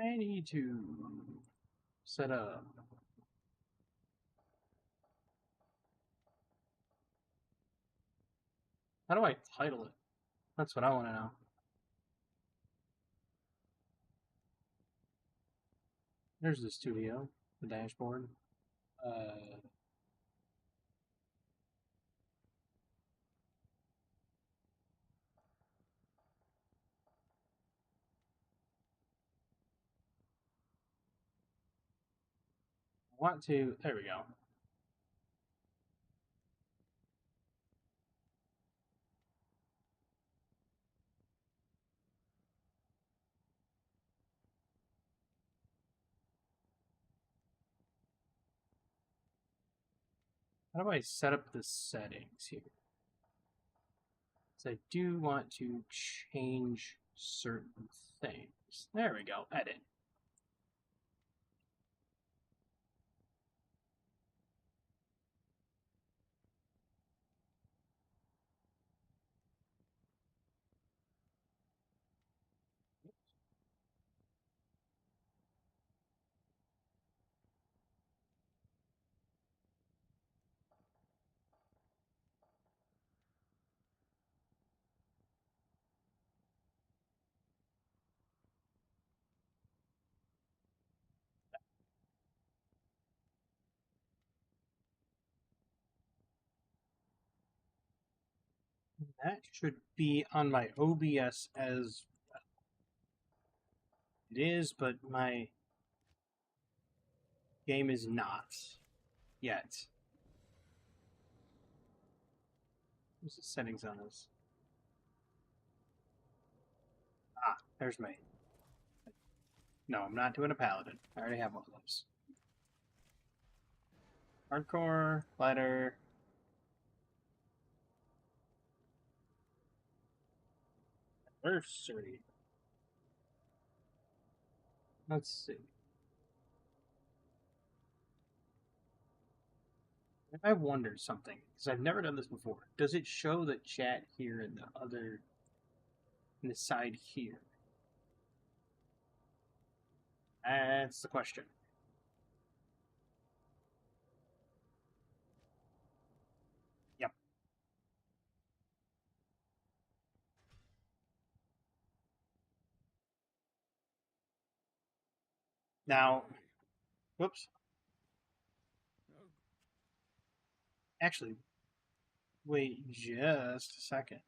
I need to set up. How do I title it? That's what I want to know. There's the studio, the dashboard. Uh, I want to. There we go. How do I set up the settings here? So I do want to change certain things. There we go. Edit. That should be on my OBS as it is, but my game is not yet. What's the settings on this? Ah, there's my. No, I'm not doing a paladin. I already have one of those. Hardcore, lighter. Anniversary. Let's see. I wondered something because I've never done this before. Does it show the chat here in the other, in the side here? That's the question. Yep. Now, whoops. Actually, wait just a second.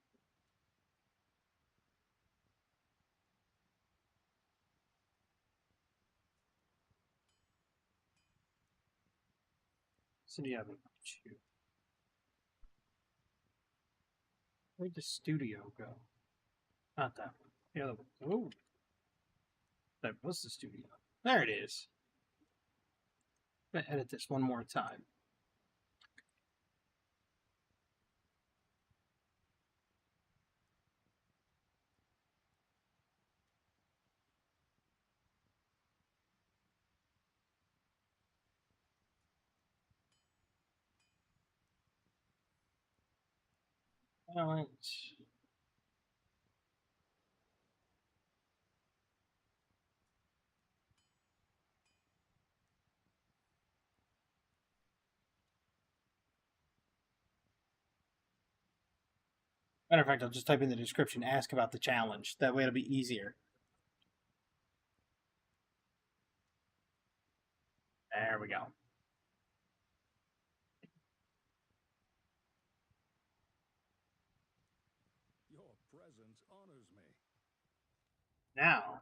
So do you have a two? Where'd the studio go? Not that one. The other one. Oh, that was the studio. There it is. I'm gonna edit this one more time. Alright. Matter of fact, I'll just type in the description, ask about the challenge. That way it'll be easier. There we go. Your presence honors me. Now,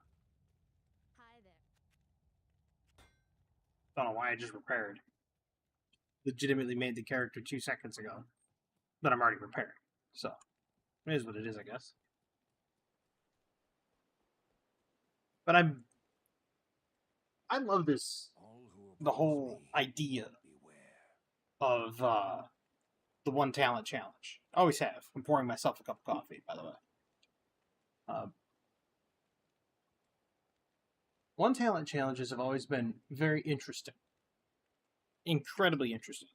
Hi there. don't know why I just repaired. Legitimately made the character 2 seconds ago. But I'm already repaired. So, it is what it is, I guess. But I love this, the whole idea of the one talent challenge. I always have. I'm pouring myself a cup of coffee, by the way. One talent challenges have always been very interesting. Incredibly interesting.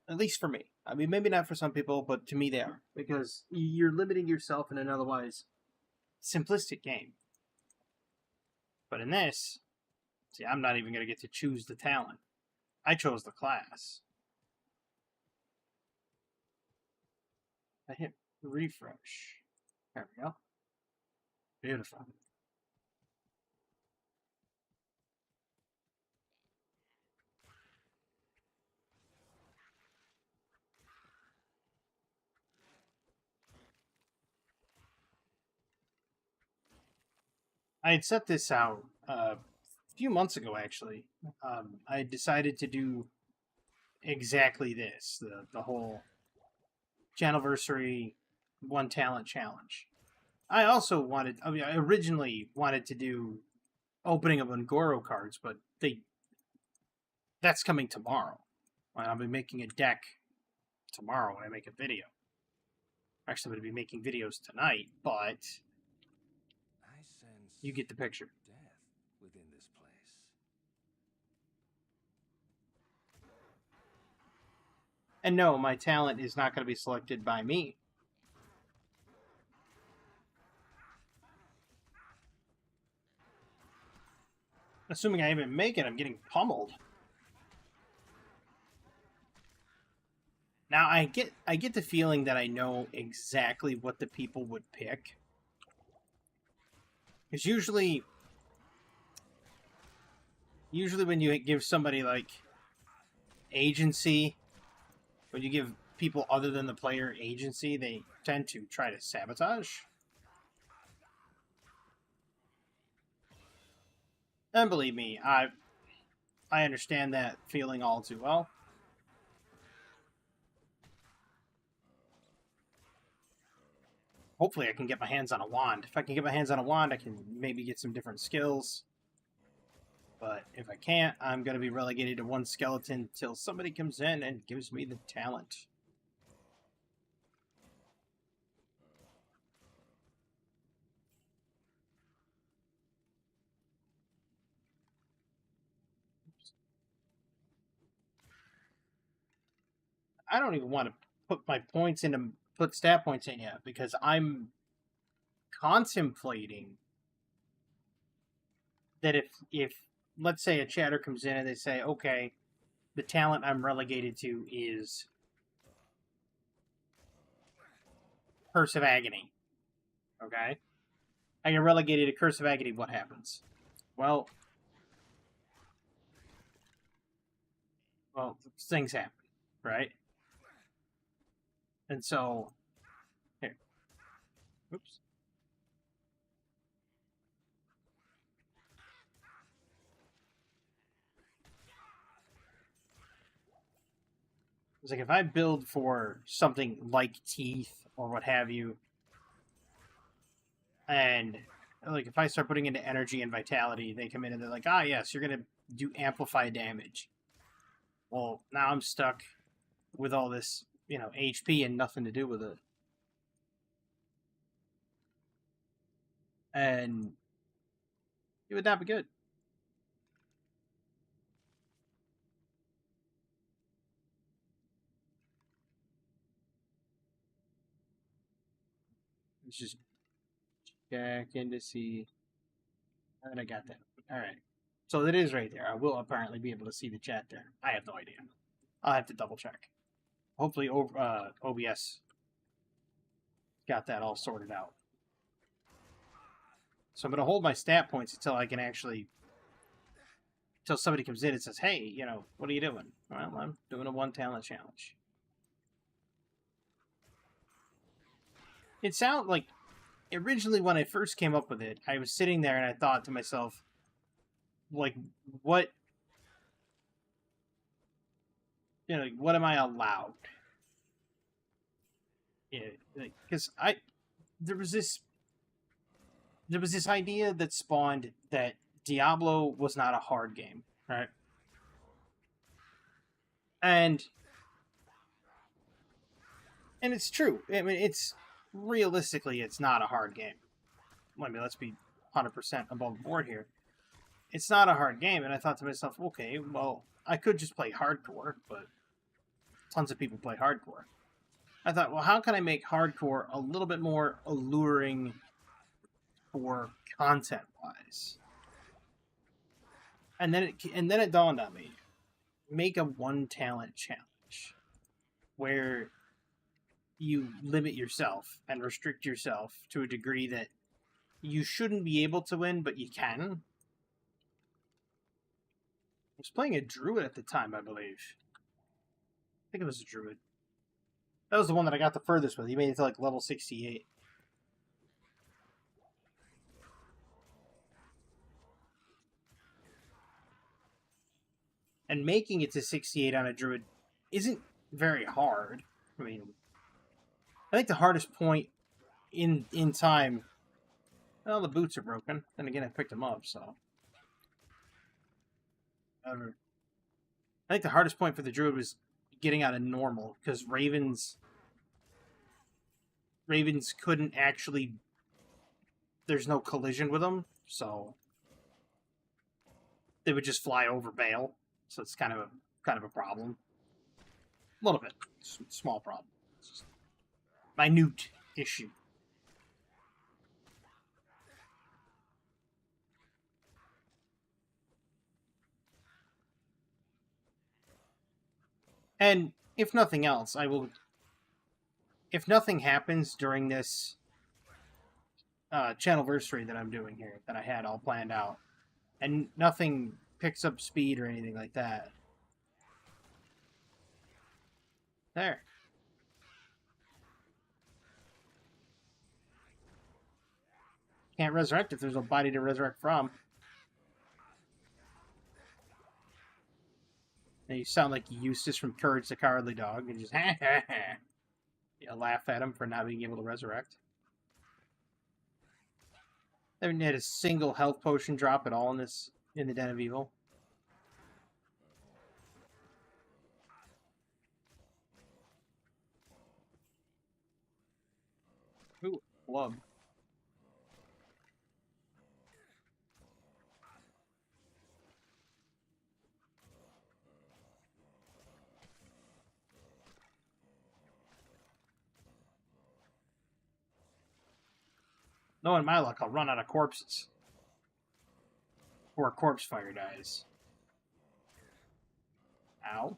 At least for me. I mean, maybe not for some people, but to me they are. Because you're limiting yourself in an otherwise simplistic game. But in this, see, I'm not even going to get to choose the talent. I chose the class. I hit refresh. There we go. Beautiful. I had set this out a few months ago, actually. I decided to do exactly this, the whole Channelversary One Talent Challenge. I also wanted, I originally wanted to do opening of Ungoro cards, but that's coming tomorrow. I'll be making a deck tomorrow when I make a video. Actually, I'm going to be making videos tonight, but I sense you get the picture. death within this place. And no, my talent is not going to be selected by me. Assuming I even make it, I'm getting pummeled. Now I get the feeling that I know exactly what the people would pick. Because usually when you give somebody like agency, when you give people other than the player agency, they tend to try to sabotage. And believe me, I understand that feeling all too well. Hopefully I can get my hands on a wand. If I can get my hands on a wand, I can maybe get some different skills. But if I can't, I'm going to be relegated to one skeleton till somebody comes in and gives me the talent. I don't even want to put my points into put stat points in yet because I'm contemplating that if let's say a chatter comes in and they say, okay, the talent I'm relegated to is Curse of Agony. Okay? I get relegated to Curse of Agony, what happens? Well, things happen, right? And so, here. Oops. It's like if I build for something like teeth or what have you, and like if I start putting into energy and vitality, they come in and they're like, ah, yes, you're gonna do amplify damage. Well, now I'm stuck with all this, HP and nothing to do with it. And it would not be good. Let's just check in to see. And I got that. All right. So it is right there. I will apparently be able to see the chat there. I have no idea. I'll have to double check. Hopefully, OBS got that all sorted out. So I'm going to hold my stat points until I can actually, until somebody comes in and says, hey, what are you doing? Well, I'm doing a one talent challenge. It sounded like, originally when I first came up with it, I was sitting there and I thought to myself, like, what am I allowed? Yeah, because there was this idea that spawned that Diablo was not a hard game, right? And it's true. I mean, realistically, it's not a hard game. I mean, let's be 100% above board here. It's not a hard game, and I thought to myself, okay, well, I could just play hardcore, but tons of people play hardcore. I thought, well, how can I make hardcore a little bit more alluring for content-wise? and then it dawned on me: make a one talent challenge where you limit yourself and restrict yourself to a degree that you shouldn't be able to win, but you can. I was playing a druid at the time, I believe. I think it was a druid. That was the one that I got the furthest with. He made it to like level 68. And making it to 68 on a druid isn't very hard. I mean, I think the hardest point in time. Well, the boots are broken. Then again, I picked them up, so. I think the hardest point for the druid was getting out of normal, because ravens couldn't actually. There's no collision with them, so they would just fly over bail. So it's kind of a problem. A little bit, small problem. It's just minute issue. And if nothing else, I will. If nothing happens during this channelversary that I'm doing here, that I had all planned out, and nothing picks up speed or anything like that. There. Can't resurrect if there's no body to resurrect from. And you sound like Eustace from Courage the Cowardly Dog, and just you laugh at him for not being able to resurrect. I haven't had a single health potion drop at all in the Den of Evil. Ooh, club. Knowing my luck, I'll run out of corpses. Or a corpse fire dies. Ow.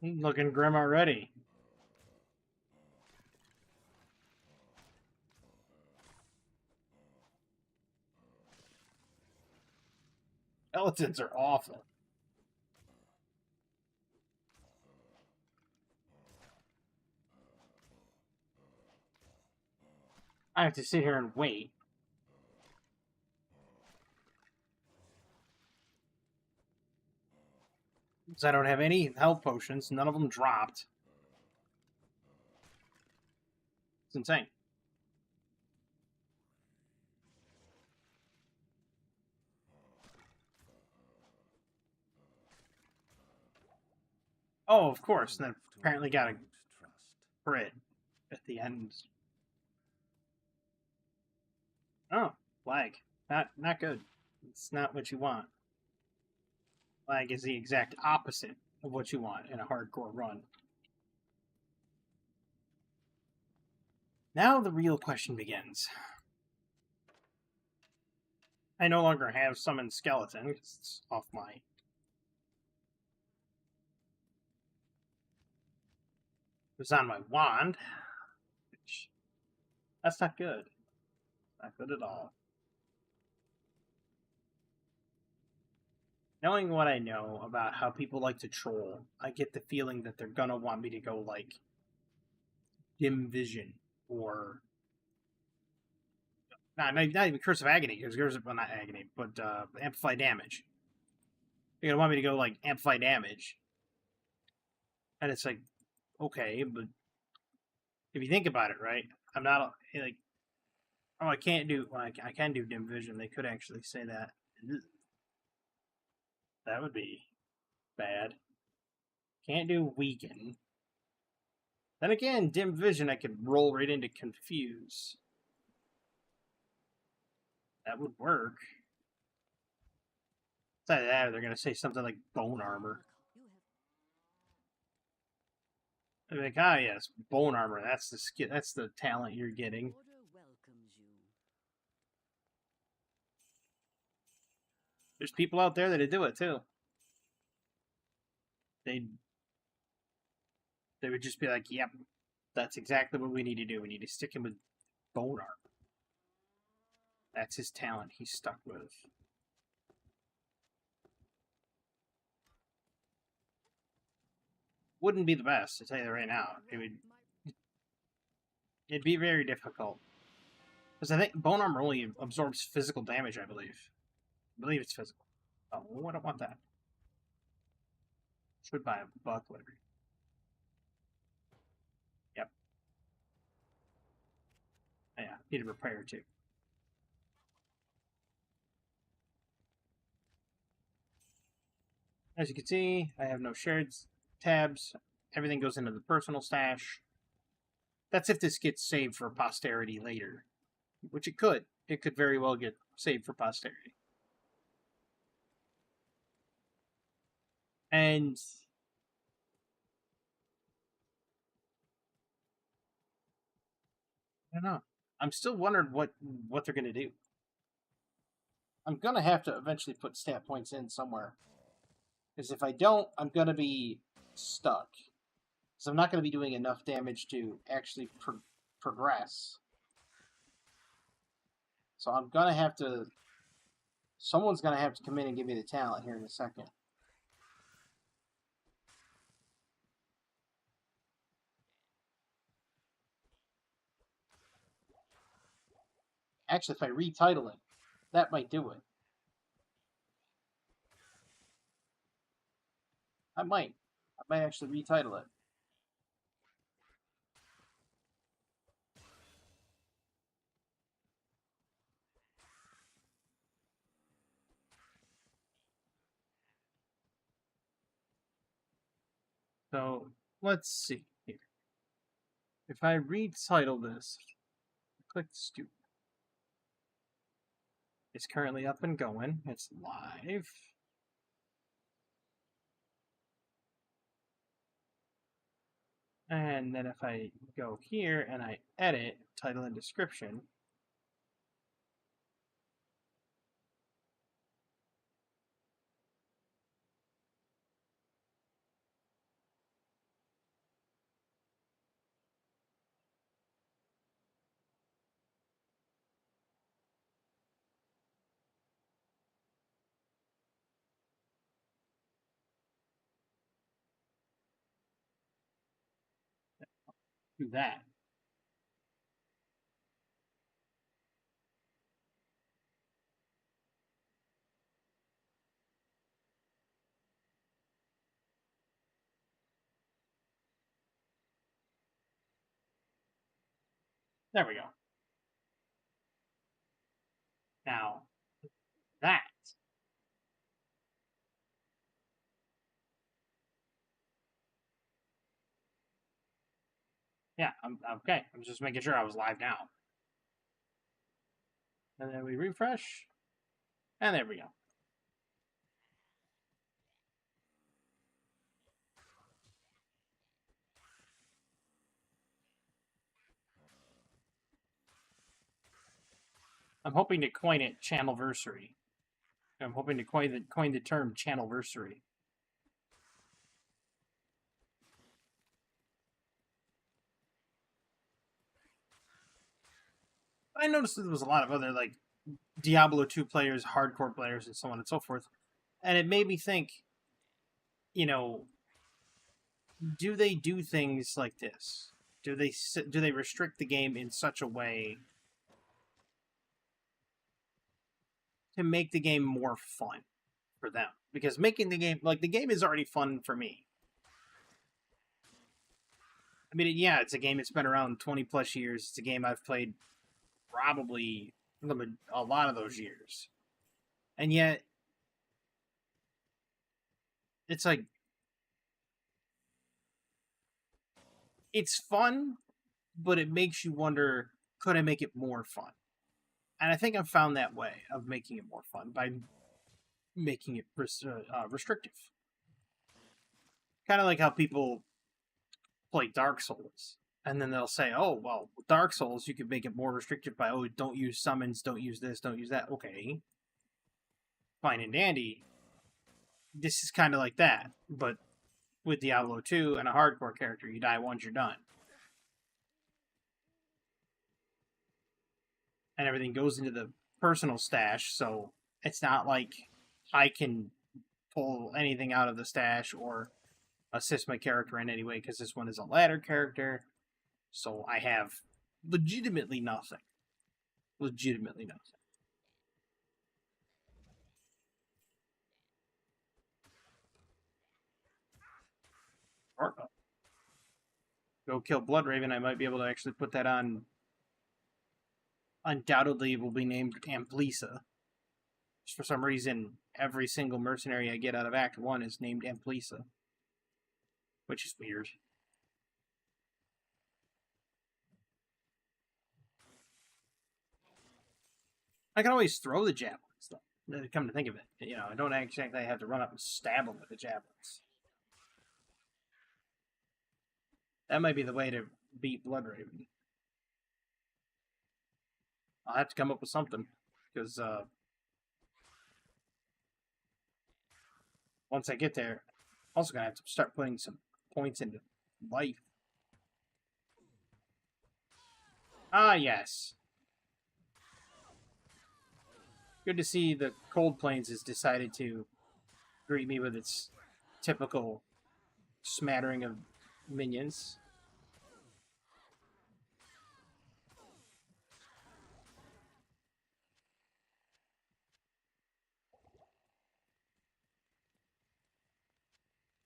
Looking grim already. Skeletons are awful. I have to sit here and wait. Because I don't have any health potions. None of them dropped. It's insane. Oh, of course. And then apparently got a crit at the end. Oh, lag. Not good. It's not what you want. Lag is the exact opposite of what you want in a hardcore run. Now the real question begins. I no longer have Summon Skeleton, because it's off my... It was on my wand, which... That's not good. Not good at all. Knowing what I know about how people like to troll, I get the feeling that they're gonna want me to go, like, dim vision, or... not even Curse of Agony, because well, not Agony, but Amplify Damage. They're gonna want me to go, like, Amplify Damage. And it's like, okay, but if you think about it, right? I'm not, like... Oh, I can't do... Well, I can do dim vision. They could actually say that. That would be bad. Can't do weaken. Then again, dim vision I could roll right into confuse. That would work. Besides that, they're gonna say something like bone armor. They're like, ah, yes, bone armor. That's the skill. That's the talent you're getting. There's people out there that do it too. They would just be like, yep, that's exactly what we need to do. We need to stick him with bone armor. That's his talent he's stuck with. Wouldn't be the best, to tell you that right now. It'd be very difficult. Because I think bone armor only absorbs physical damage, I believe. I believe it's physical. Oh, I don't want that. Should buy a buckler. Yep. Yeah, need a repair too. As you can see, I have no shared tabs. Everything goes into the personal stash. That's if this gets saved for posterity later. Which it could. It could very well get saved for posterity. And I don't know. I'm still wondering what they're gonna do. I'm gonna have to eventually put stat points in somewhere. Because if I don't, I'm gonna be stuck. So I'm not gonna be doing enough damage to actually progress. So I'm gonna have to. Someone's gonna have to come in and give me the talent here in a second. Actually, if I retitle it, that might do it. I might actually retitle it. So let's see here. If I retitle this, click Studio. It's currently up and going. It's live. And then if I go here and I edit title and description, do that. There we go. Now, that. Yeah, I'm okay. I'm just making sure I was live now. And then we refresh. And there we go. I'm hoping to coin it channelversary. I'm hoping to coin the term channelversary. I noticed that there was a lot of other like Diablo 2 players, hardcore players, and so on and so forth. And it made me think, you know, do they do things like this? Do they restrict the game in such a way to make the game more fun for them? Because making the game is already fun for me. I mean, yeah, it's a game that's been around 20 plus years. It's a game I've played probably a lot of those years. And yet, it's like, it's fun, but it makes you wonder, could I make it more fun? And I think I've found that way of making it more fun by making it restrictive. Kind of like how people play Dark Souls. And then they'll say, oh, well, Dark Souls, you could make it more restrictive by, oh, don't use summons, don't use this, don't use that. Okay. Fine and dandy. This is kind of like that. But with Diablo 2 and a hardcore character, you die once, you're done. And everything goes into the personal stash, so it's not like I can pull anything out of the stash or assist my character in any way, because this one is a ladder character, so I have legitimately nothing. Legitimately nothing. Go kill Bloodraven, I might be able to actually put that on. Undoubtedly will be named Amplisa. For some reason, every single mercenary I get out of Act 1 is named Amplisa. Which is weird. I can always throw the javelins, though. Come to think of it. You know, I don't exactly have to run up and stab them with the javelins. That might be the way to beat Bloodraven. I'll have to come up with something. Because, once I get there, I'm also going to have to start putting some points into life. Ah, yes. Good to see the Cold Plains has decided to greet me with its typical smattering of minions.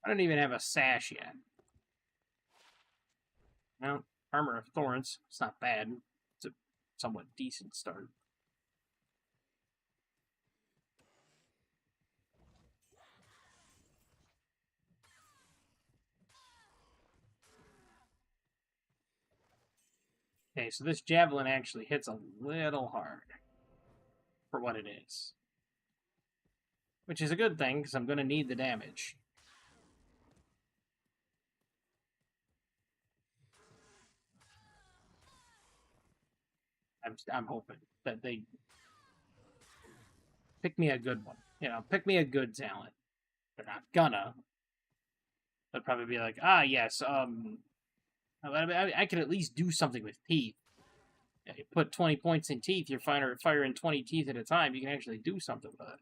I don't even have a sash yet. Well, Armor of Thorns, it's not bad. It's a somewhat decent start. Okay, so this javelin actually hits a little hard for what it is. Which is a good thing, because I'm going to need the damage. I'm hoping that they pick me a good one. You know, pick me a good talent. They're not gonna. They'll probably be like, ah, yes, I could at least do something with teeth. If you put 20 points in teeth, you're firing 20 teeth at a time. You can actually do something with it.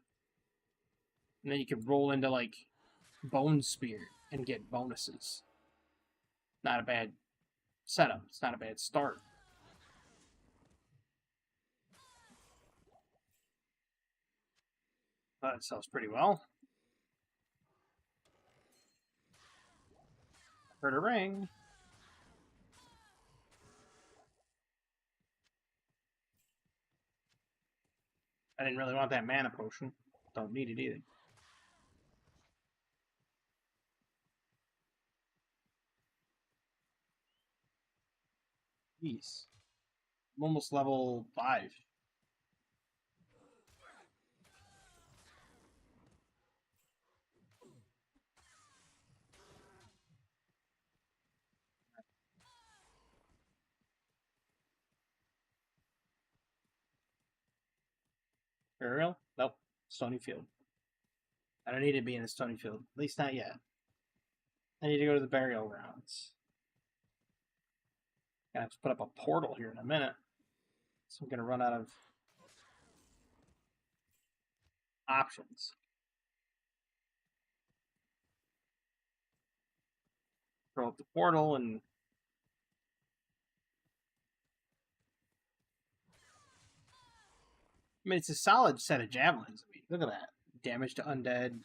And then you can roll into, like, Bone Spear and get bonuses. Not a bad setup. It's not a bad start. That sells pretty well. Heard a ring. I didn't really want that mana potion. Don't need it either. Jeez. I'm almost level 5. Burial? Nope. Stony Field. I don't need to be in the Stony Field. At least not yet. I need to go to the burial grounds. Gonna have to put up a portal here in a minute. So I'm gonna run out of options. Throw up the portal and I mean, it's a solid set of javelins. I mean, look at that. Damage to undead.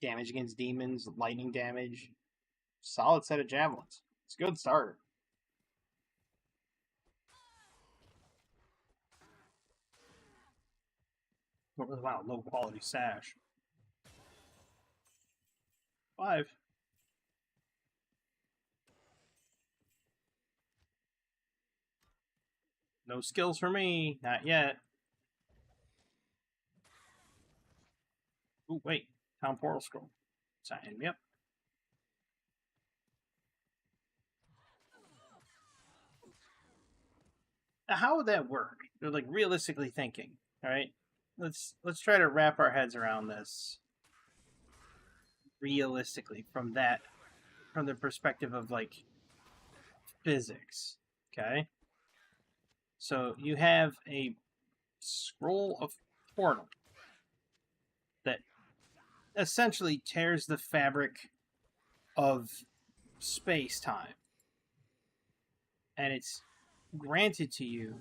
Damage against demons. Lightning damage. Solid set of javelins. It's a good start. Wow, low quality sash. 5. No skills for me. Not yet. Ooh, wait. Town portal scroll. Sign me up. Now, how would that work? They're like realistically thinking. All right. Let's try to wrap our heads around this realistically from the perspective of like physics. Okay. So you have a scroll of portal that essentially tears the fabric of space time, and it's granted to you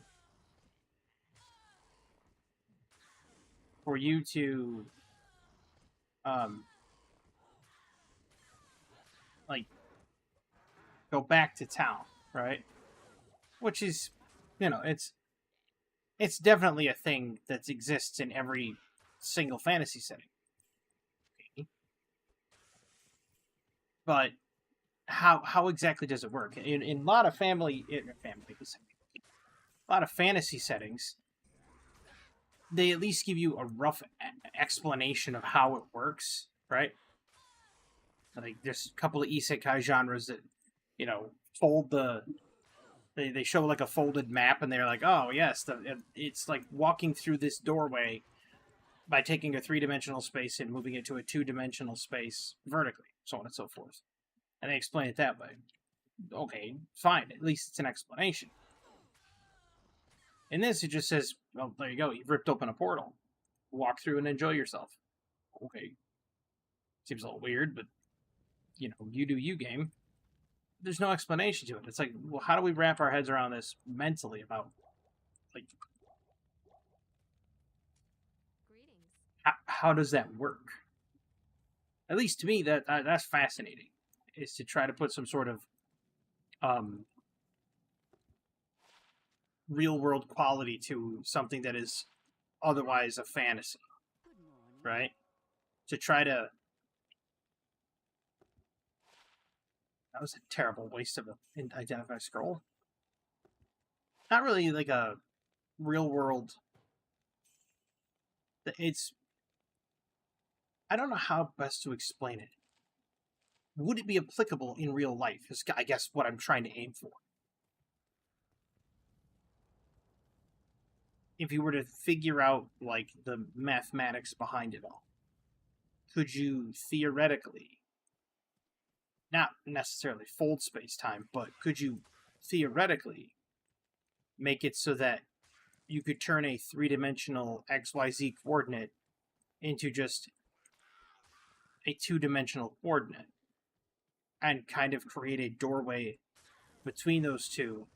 for you to like go back to town, right? Which is, it's definitely a thing that exists in every single fantasy setting. But how exactly does it work? In a lot of a lot of fantasy settings, they at least give you a rough explanation of how it works, right? Like there's a couple of isekai genres that, fold they show like a folded map, and they're like, oh yes, it's like walking through this doorway by taking a 3-dimensional space and moving it to a 2-dimensional space vertically, so on and so forth. And they explain it that way. Okay, fine. At least it's an explanation. In this, it just says, well, there you go. You've ripped open a portal. Walk through and enjoy yourself. Okay. Seems a little weird, but, you do you, game. There's no explanation to it. It's like, well, how do we wrap our heads around this mentally about, like, Greetings. how does that work? At least to me, that's fascinating. Is to try to put some sort of real world quality to something that is otherwise a fantasy, Good morning. right? To try to. That was a terrible waste of an identify scroll. Not really like a real world. It's. I don't know how best to explain it. Would it be applicable in real life? Is I guess what I'm trying to aim for. If you were to figure out like the mathematics behind it all, could you theoretically, not necessarily fold space time, but could you theoretically make it so that you could turn a 3-dimensional XYZ coordinate into just a 2-dimensional coordinate and kind of create a doorway between those two,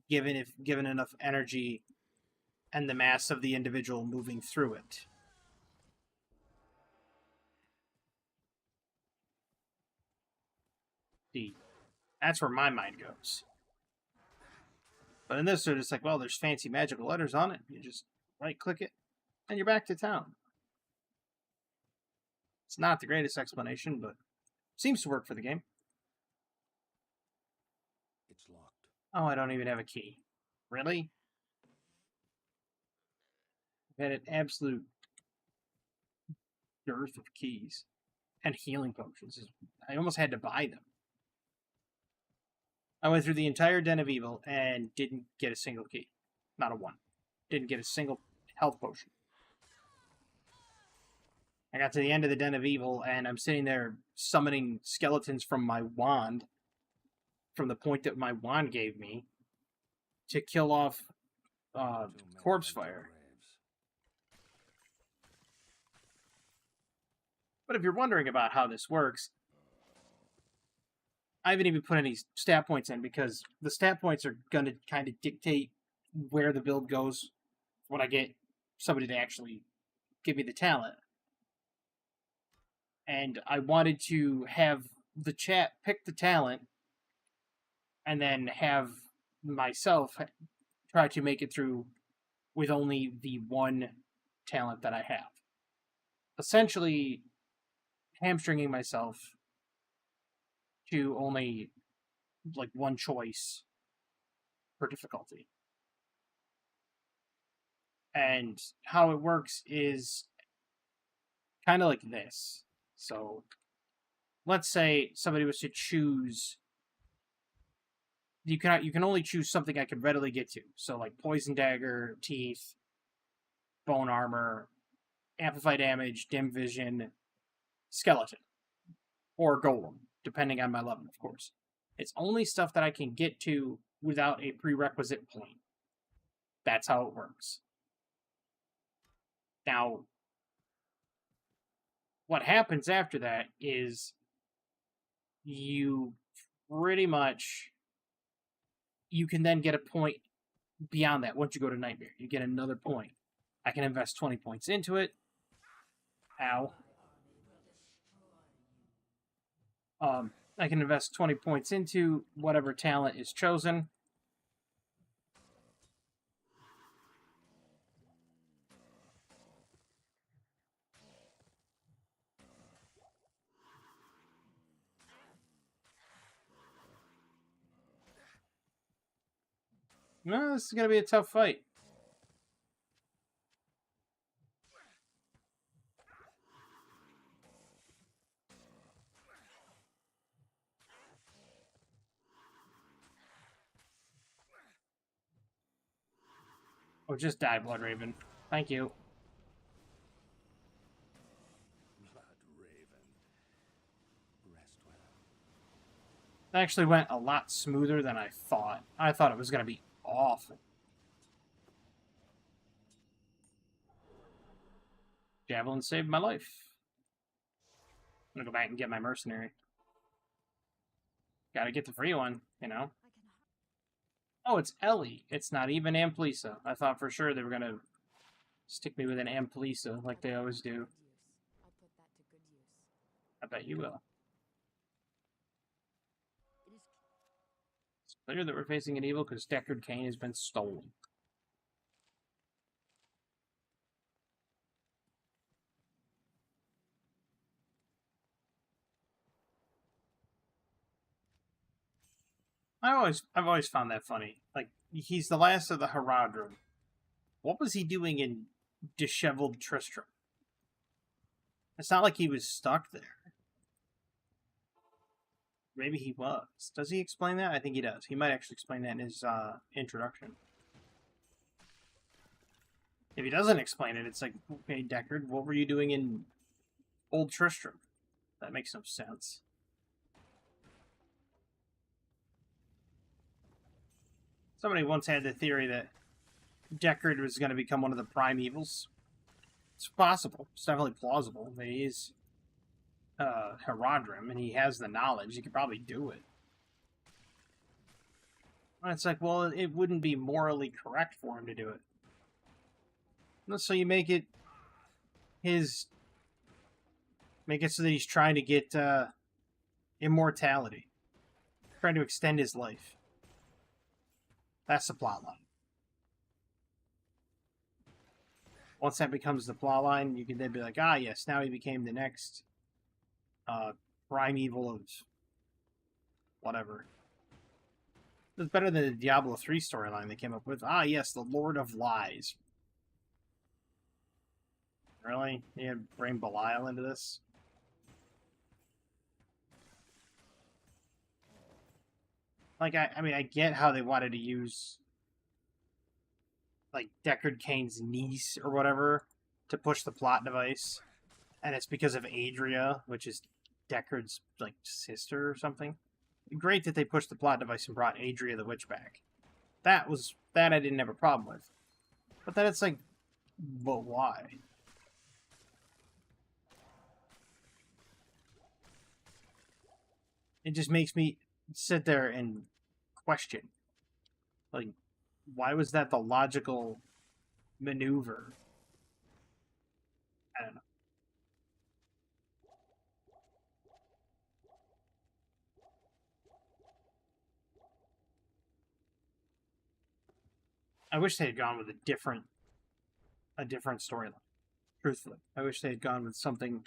given enough energy and the mass of the individual moving through it? That's where my mind goes. But in this, they're just like, well, there's fancy magical letters on it. You just right-click it, and you're back to town. It's not the greatest explanation, but seems to work for the game. It's locked. Oh, I don't even have a key. Really? I've had an absolute dearth of keys and healing potions. I almost had to buy them. I went through the entire Den of Evil and didn't get a single key. Not a one. Didn't get a single health potion. I got to the end of the Den of Evil, and I'm sitting there summoning skeletons from my wand, from the point that my wand gave me, to kill off corpse fire. But if you're wondering about how this works, I haven't even put any stat points in, because the stat points are going to kind of dictate where the build goes when I get somebody to actually give me the talent. And I wanted to have the chat pick the talent and then have myself try to make it through with only the one talent that I have. Essentially, hamstringing myself to only like one choice per difficulty. And how it works is kind of like this. So let's say somebody was to choose, you can only choose something I could readily get to. So like poison dagger, teeth, bone armor, amplify damage, dim vision, skeleton, or golem, depending on my level, of course. It's only stuff that I can get to without a prerequisite point. That's how it works. Now, what happens after that is you pretty much, you can then get a point beyond that. Once you go to Nightmare, you get another point. I can invest 20 points into it. Ow. I can invest 20 points into whatever talent is chosen. No, this is going to be a tough fight. Oh, just die, Blood Raven. Thank you. Blood Raven. Rest well. That actually went a lot smoother than I thought. I thought it was going to be awful. Javelin saved my life. I'm going to go back and get my mercenary. Gotta get the free one, you know? Oh, it's Ellie. It's not even Amplisa. I thought for sure they were going to stick me with an Amplisa like they always do. I'll put that to good use. I bet you will. It's clear that we're facing an evil because Deckard Cain has been stolen. I've always found that funny. Like, he's the last of the Haradrim. What was he doing in disheveled Tristram? It's not like he was stuck there. Maybe he was. Does he explain that? I think he does. He might actually explain that in his introduction. If he doesn't explain it, it's like, okay, Deckard, what were you doing in Old Tristram? That makes no sense. Somebody once had the theory that Deckard was going to become one of the prime evils. It's possible. It's definitely plausible. He's Haradrim, and he has the knowledge. He could probably do it. And it's like, well, it wouldn't be morally correct for him to do it. So you make it so that he's trying to get immortality. Trying to extend his life. That's the plot line. Once that becomes the plot line, you can then be like, ah, yes, now he became the next primeval of whatever. It was better than the Diablo 3 storyline they came up with. Ah, yes, the Lord of Lies. Really? You had to bring Belial into this? Like, I mean, I get how they wanted to use, like, Deckard Cain's niece or whatever to push the plot device. And it's because of Adria, which is Deckard's, like, sister or something. Great that they pushed the plot device and brought Adria the Witch back. That I didn't have a problem with. But then it's like, but why? It just makes me sit there and question. Like, why was that the logical maneuver? I don't know. I wish they had gone with a different storyline. Truthfully, I wish they had gone with something.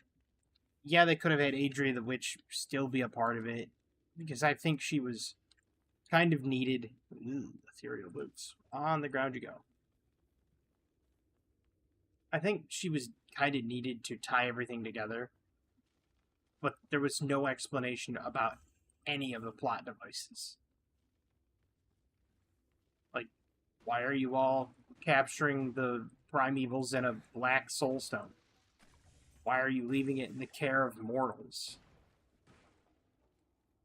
Yeah, they could have had Adria the Witch still be a part of it, because I think she was kind of needed. Ugh. ethereal boots. On the ground you go. I think she was kind of needed to tie everything together, but there was no explanation about any of the plot devices. Like, why are you all capturing the primevals in a black soulstone? Why are you leaving it in the care of mortals?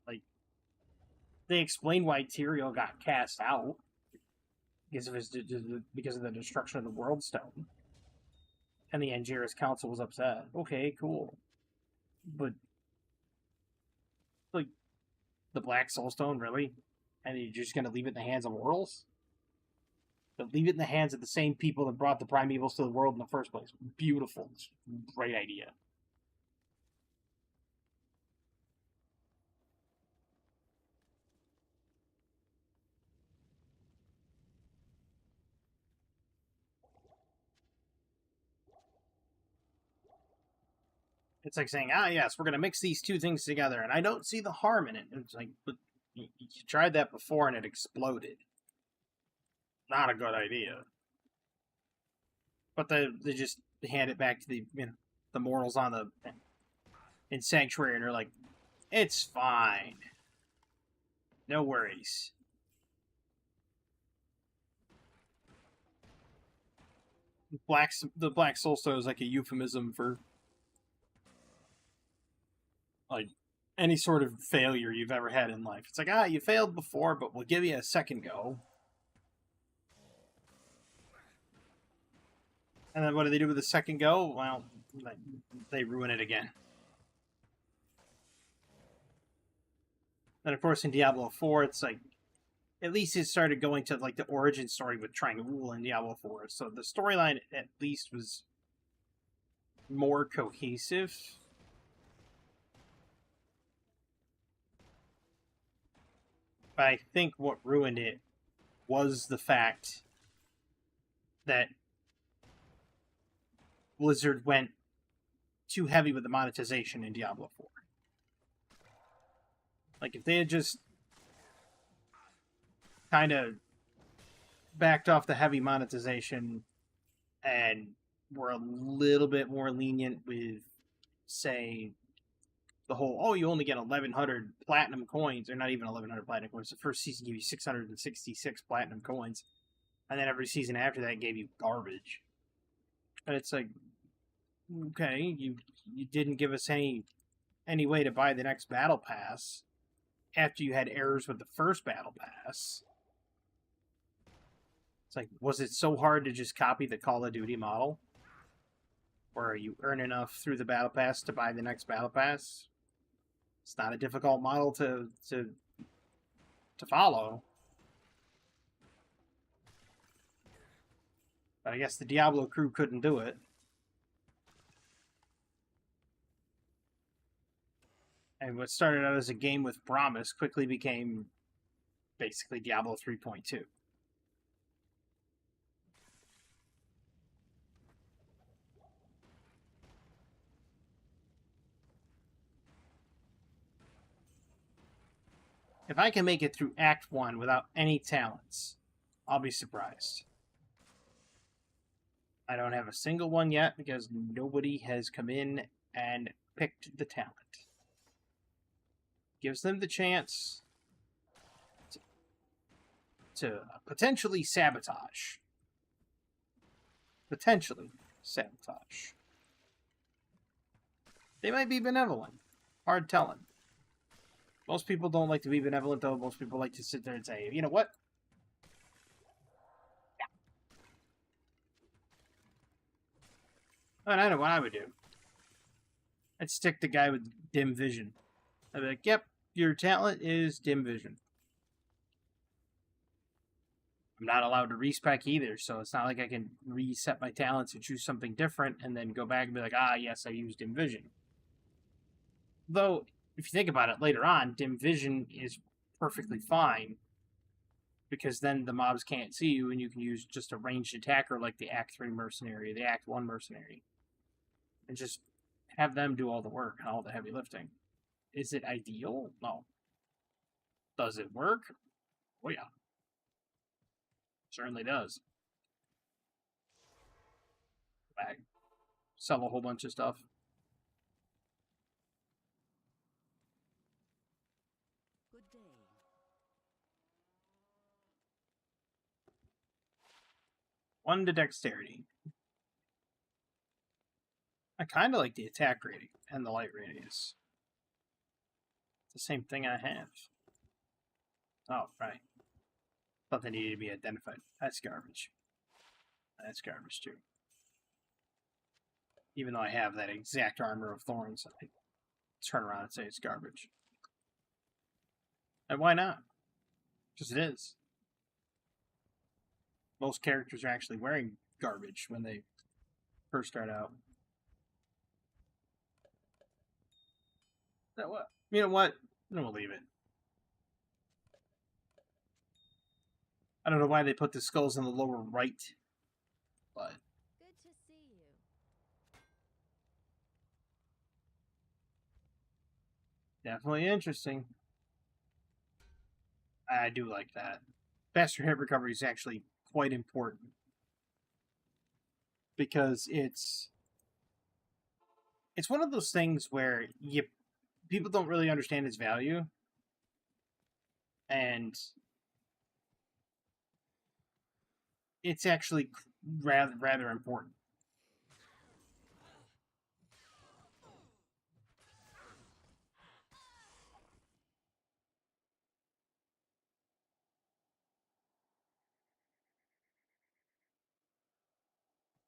Like, they explained why Tyrael got cast out because of the destruction of the World Stone, and the Angiris Council was upset. Okay, cool, but like the Black Soulstone, really? And you're just gonna leave it in the hands of mortals? But leave it in the hands of the same people that brought the primevals to the world in the first place. Beautiful, great idea. It's like saying, yes, we're going to mix these two things together, and I don't see the harm in it. It's like, but you tried that before and it exploded. Not a good idea. But they just hand it back to the mortals in Sanctuary, and they're like, it's fine. No worries. The Black Soulstone is like a euphemism for like any sort of failure you've ever had in life. It's like, you failed before, but we'll give you a second go. And then what do they do with the second go? Well, they ruin it again. And of course in Diablo 4, it's like, at least it started going to like the origin story with Triangul in Diablo 4. So the storyline at least was more cohesive. But I think what ruined it was the fact that Blizzard went too heavy with the monetization in Diablo 4. Like, if they had just kind of backed off the heavy monetization and were a little bit more lenient with, say, the whole, you only get 1,100 platinum coins, or not even 1,100 platinum coins. The first season gave you 666 platinum coins, and then every season after that gave you garbage. And it's like, okay, you didn't give us any way to buy the next battle pass after you had errors with the first battle pass. It's like, was it so hard to just copy the Call of Duty model? Where you earn enough through the battle pass to buy the next battle pass? It's not a difficult model to follow. But I guess the Diablo crew couldn't do it. And what started out as a game with promise quickly became basically Diablo 3.2. If I can make it through Act 1 without any talents, I'll be surprised. I don't have a single one yet because nobody has come in and picked the talent. Gives them the chance to potentially sabotage. Potentially sabotage. They might be benevolent. Hard telling. Most people don't like to be benevolent, though. Most people like to sit there and say, you know what? Yeah. And I know what I would do. I'd stick the guy with dim vision. I'd be like, yep, your talent is dim vision. I'm not allowed to respec either, so it's not like I can reset my talents and choose something different and then go back and be like, yes, I used dim vision. Though, if you think about it later on, dim vision is perfectly fine because then the mobs can't see you and you can use just a ranged attacker like the Act 3 mercenary, the Act 1 mercenary, and just have them do all the work and all the heavy lifting. Is it ideal? No. Does it work? Oh yeah. Certainly does. Back. Sell a whole bunch of stuff. Good day. 1 to dexterity. I kind of like the attack rating and the light radius. It's the same thing I have. Oh, right. Thought they needed to be identified. That's garbage. That's garbage too. Even though I have that exact armor of thorns, I turn around and say it's garbage. And why not? Because it is. Most characters are actually wearing garbage when they first start out. That what? You know what? I'm gonna leave it. I don't know why they put the skulls in the lower right, but Good to see you. definitely interesting. I do like that. Faster hit recovery is actually quite important because it's one of those things where people don't really understand its value, and it's actually rather important.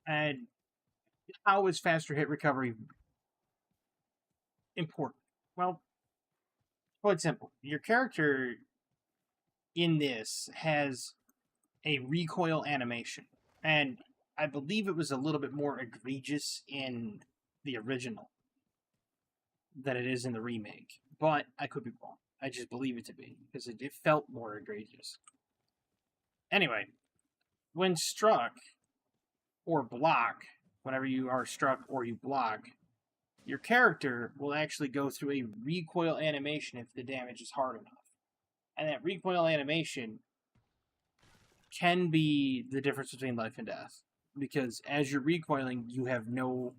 And how is faster hit recovery important? Well, quite simple. Your character in this has a recoil animation, and I believe it was a little bit more egregious in the original than it is in the remake. But I could be wrong. I just believe it to be because it felt more egregious. Anyway, when struck or block, whenever you are struck or you block, your character will actually go through a recoil animation if the damage is hard enough. And that recoil animation can be the difference between life and death. Because as you're recoiling, you have no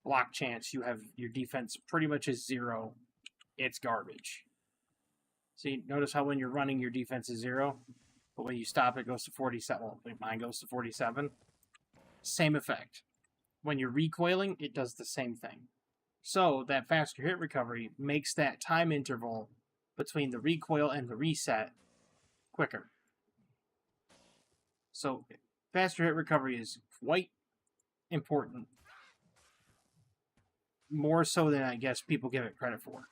block chance. You have your defense pretty much is 0. It's garbage. See, notice how when you're running, your defense is 0, but when you stop, it goes to 47. Well, mine goes to 47. Same effect. When you're recoiling, it does the same thing. So that faster hit recovery makes that time interval between the recoil and the reset quicker. So faster hit recovery is quite important. More so than I guess people give it credit for.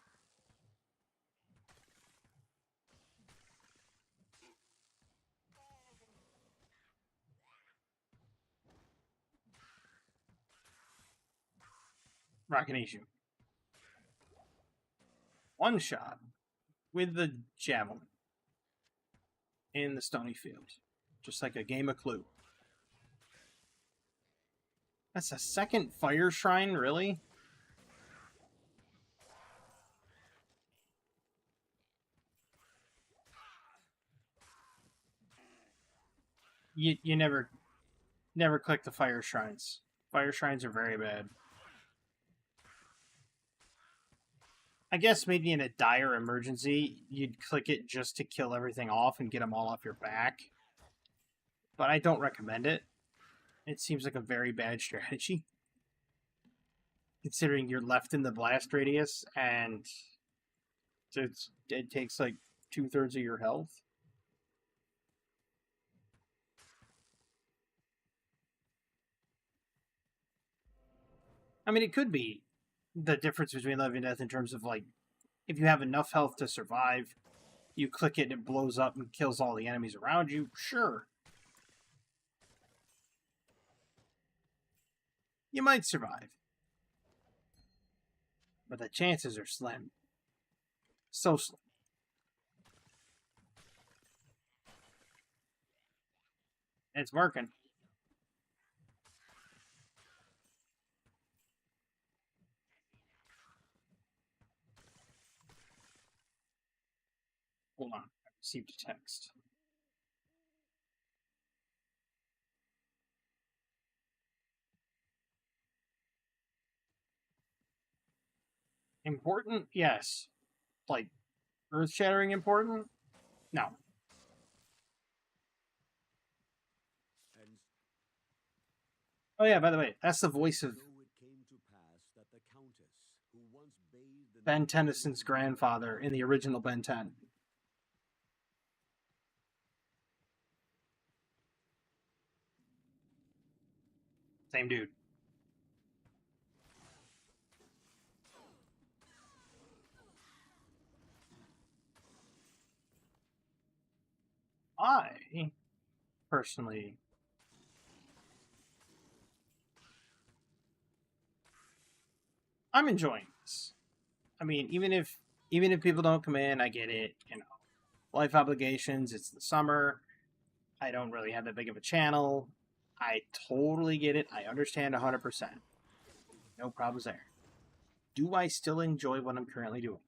Rockination. One shot with the javelin in the stony field. Just like a game of Clue. That's a second fire shrine, really? You never click the fire shrines. Fire shrines are very bad. I guess maybe in a dire emergency, you'd click it just to kill everything off and get them all off your back. But I don't recommend it. It seems like a very bad strategy. Considering you're left in the blast radius and it takes like 2/3 of your health. I mean, it could be the difference between life and death in terms of like, if you have enough health to survive, you click it and it blows up and kills all the enemies around you. Sure. You might survive. But the chances are slim. So slim. It's working. Hold on. I received a text. Important? Yes. Like, earth-shattering important? No. And Oh yeah, by the way, that's the voice of so it came to pass that the countess, who once bathed in Ben the Tennyson's grandfather in the original Ben 10. Same dude. I personally, I'm enjoying this. I mean, even if people don't come in, I get it. You know, life obligations. It's the summer. I don't really have that big of a channel. I totally get it. I understand 100%. No problems there. Do I still enjoy what I'm currently doing?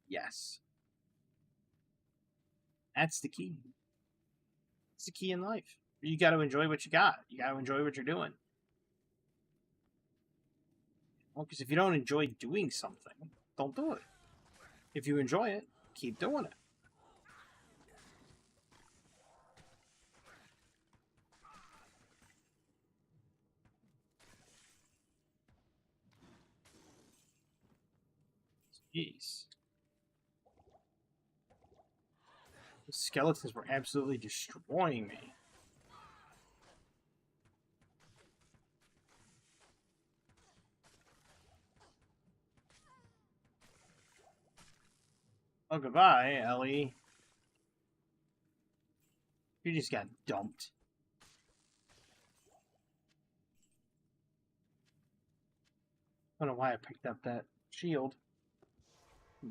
Yes. That's the key. It's the key in life. You got to enjoy what you got. You got to enjoy what you're doing. Well, because if you don't enjoy doing something, don't do it. If you enjoy it, keep doing it. Jeez. The skeletons were absolutely destroying me. Oh, goodbye, Ellie. You just got dumped. I don't know why I picked up that shield.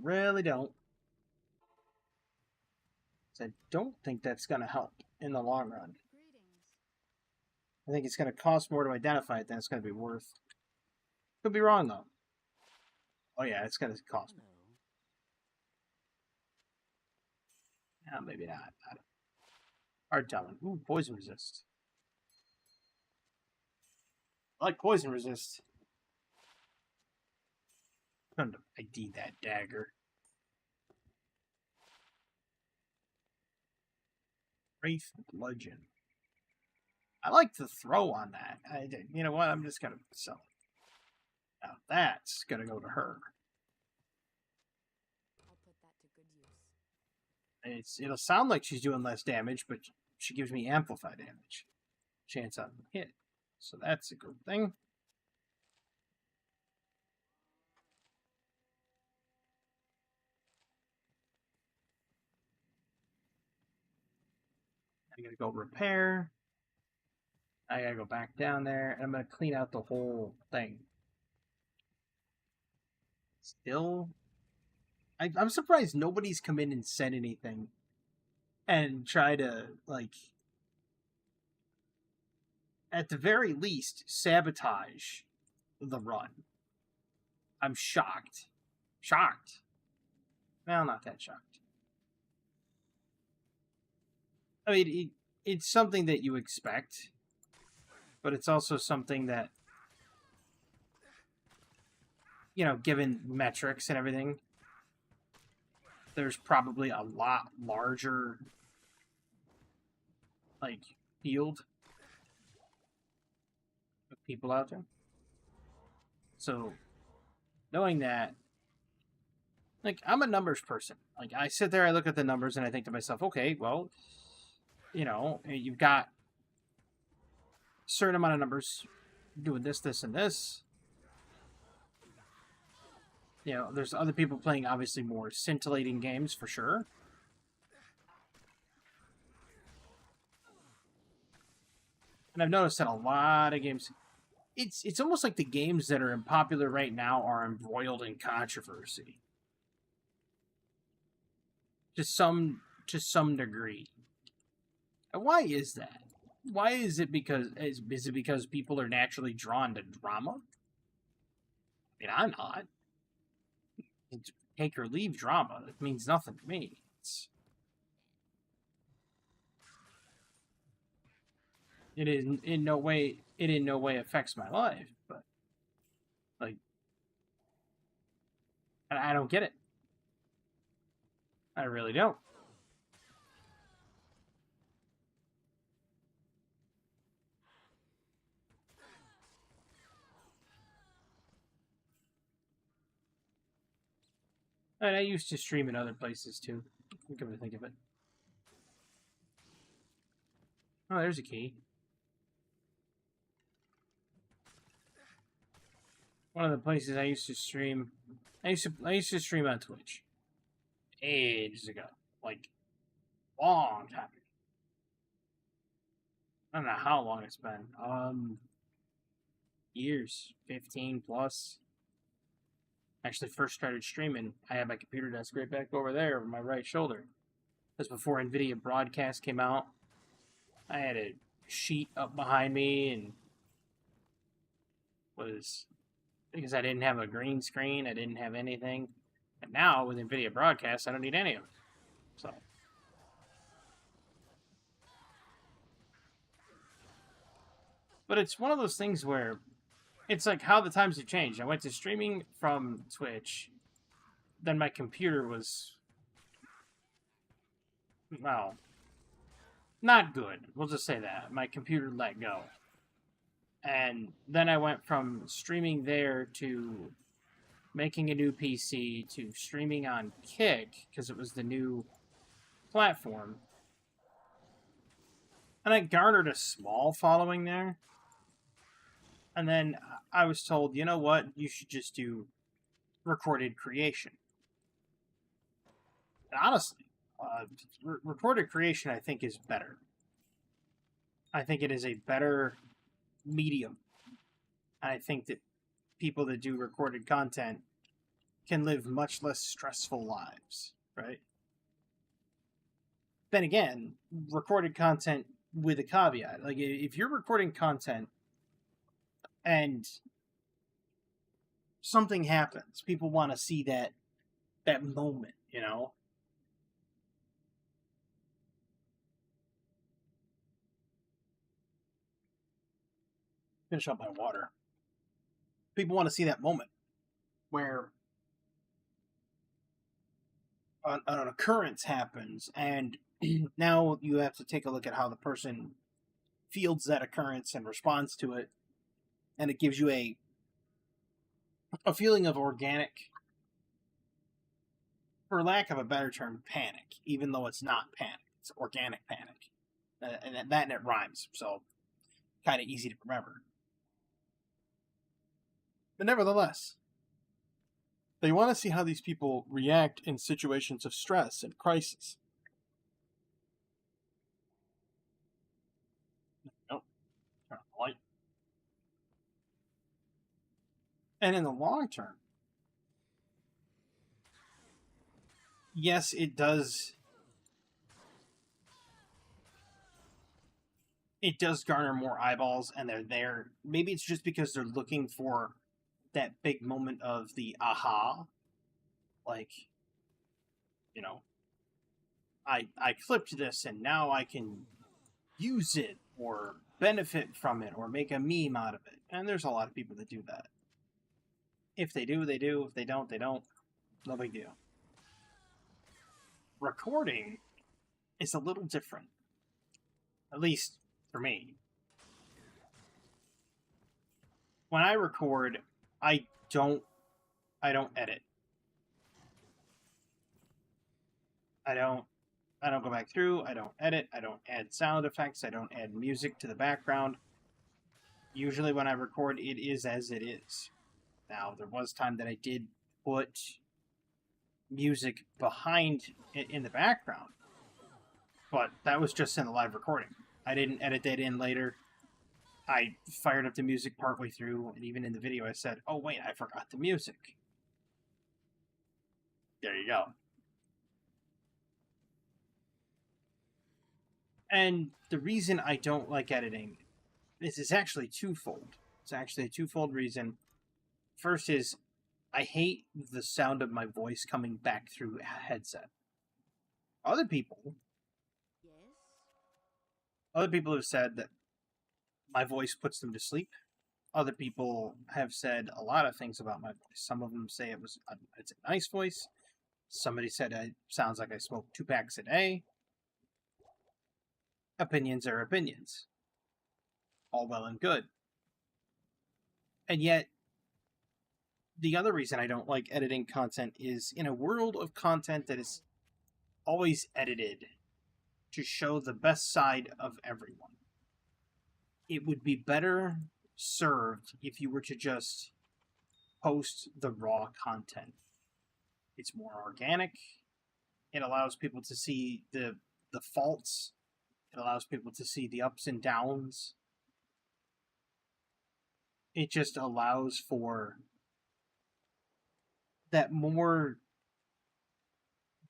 Really don't. I don't think that's going to help in the long run. Greetings. I think it's going to cost more to identify it than it's going to be worth. Could be wrong, though. Oh, yeah, it's going to cost more. Yeah, maybe not. Hard telling. Ooh, poison resist. I like poison resist. I'm gonna ID that dagger. Wraith Bludgeon. I like the throw on that. You know what? I'm just gonna sell it. Now that's gonna go to her. I'll put that to good use. It'll sound like she's doing less damage, but she gives me amplified damage. Chance on hit. So that's a good thing. I gotta go repair. I gotta go back down there, and I'm gonna clean out the whole thing. Still, I'm surprised nobody's come in and said anything and try to, like, at the very least, sabotage the run. I'm shocked. Shocked. Well, not that shocked. I mean, it's something that you expect, but it's also something that, you know, given metrics and everything, there's probably a lot larger, like, field of people out there. So, knowing that, like, I'm a numbers person. Like, I sit there, I look at the numbers, and I think to myself, okay, well, you know, you've got a certain amount of numbers doing this, this, and this. You know, there's other people playing obviously more scintillating games for sure. And I've noticed that a lot of games, it's almost like the games that are unpopular right now are embroiled in controversy. To some degree. And why is that? Why is it is it because people are naturally drawn to drama? I mean, I'm not. It's take or leave drama. It means nothing to me. It is in no way affects my life, but like And I don't get it. I really don't. And I used to stream in other places too. Come to think of it. Oh, there's a key. One of the places I used to stream. I used to stream on Twitch ages ago, like long time. I don't know how long it's been. Years, 15 plus. Actually, first started streaming. I had my computer desk right back over there on my right shoulder. That's before NVIDIA Broadcast came out. I had a sheet up behind me and was because I didn't have a green screen, I didn't have anything. And now with NVIDIA Broadcast, I don't need any of it. So. But it's one of those things where it's like how the times have changed. I went to streaming from Twitch, then my computer was, well, not good. We'll just say that. My computer let go. And then I went from streaming there to making a new PC to streaming on Kick because it was the new platform. And I garnered a small following there. And then I was told, you know what? You should just do recorded creation. And honestly, recorded creation, I think, is better. I think it is a better medium. And I think that people that do recorded content can live much less stressful lives, right? Then again, recorded content with a caveat. Like, if you're recording content and something happens, people want to see that moment, you know? Finish up my water. People want to see that moment where an occurrence happens, and now you have to take a look at how the person fields that occurrence and responds to it, and it gives you a feeling of organic, for lack of a better term, panic, even though it's not panic. It's organic panic. And it rhymes, so kind of easy to remember. But nevertheless, they want to see how these people react in situations of stress and crisis. Nope. Turn on the light. And in the long term, yes, it does. It does garner more eyeballs, and they're there. Maybe it's just because they're looking for that big moment of the aha. Like, you know, I clipped this and now I can use it or benefit from it or make a meme out of it. And there's a lot of people that do that. If they do, they do. If they don't, they don't. No big deal. Recording is a little different. At least for me. When I record, I don't edit. I don't go back through, I don't edit, I don't add sound effects, I don't add music to the background. Usually when I record, it is as it is. Now, there was time that I did put music behind it in the background, but that was just in the live recording. I didn't edit that in later. I fired up the music partway through, and even in the video I said, oh wait, I forgot the music. There you go. And the reason I don't like editing is actually twofold. It's actually a twofold reason. First is I hate the sound of my voice coming back through a headset. Other people have said that my voice puts them to sleep. other people have said a lot of things about my voice. Some of them say it's a nice voice. Somebody said it sounds like I smoke 2 packs a day. Opinions are opinions. All well and good. And yet, the other reason I don't like editing content is in a world of content that is always edited to show the best side of everyone, it would be better served if you were to just post the raw content. It's more organic. It allows people to see the faults. It allows people to see the ups and downs. It just allows for that more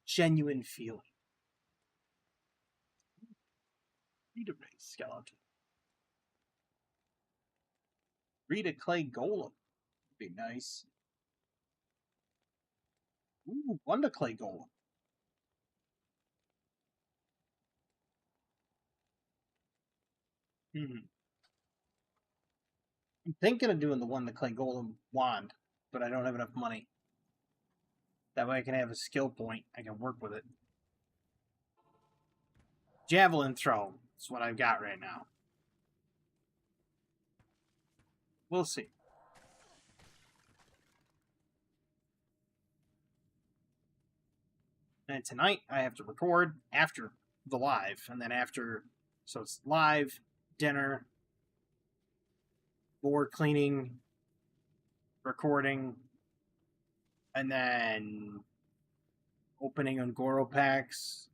genuine feeling. Read a race skeleton. Read a clay golem. Be nice. Ooh, Wonder clay golem. I'm thinking of doing the one the clay golem wand, but I don't have enough money. That way I can have a skill point. I can work with it. Javelin throw is what I've got right now. We'll see. And tonight I have to record after the live, and then after, so it's live, dinner, board cleaning, recording, and then opening Ungoro packs.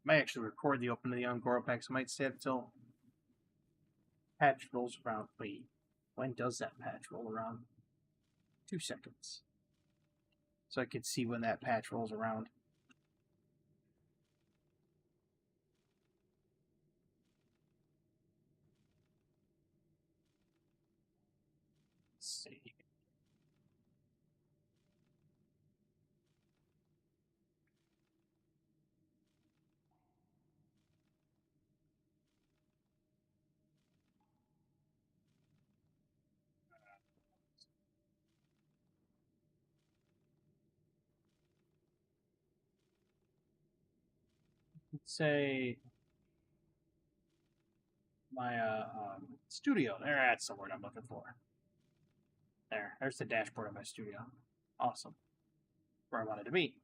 Might actually record the opening of the Ungoro packs. I might stay up till patch rolls around. Wait, when does that patch roll around? 2 seconds. So I can see when that patch rolls around. Let's see. Let's say my studio. That's the word I'm looking for. There's the dashboard of my studio. Awesome. Where I wanted to be.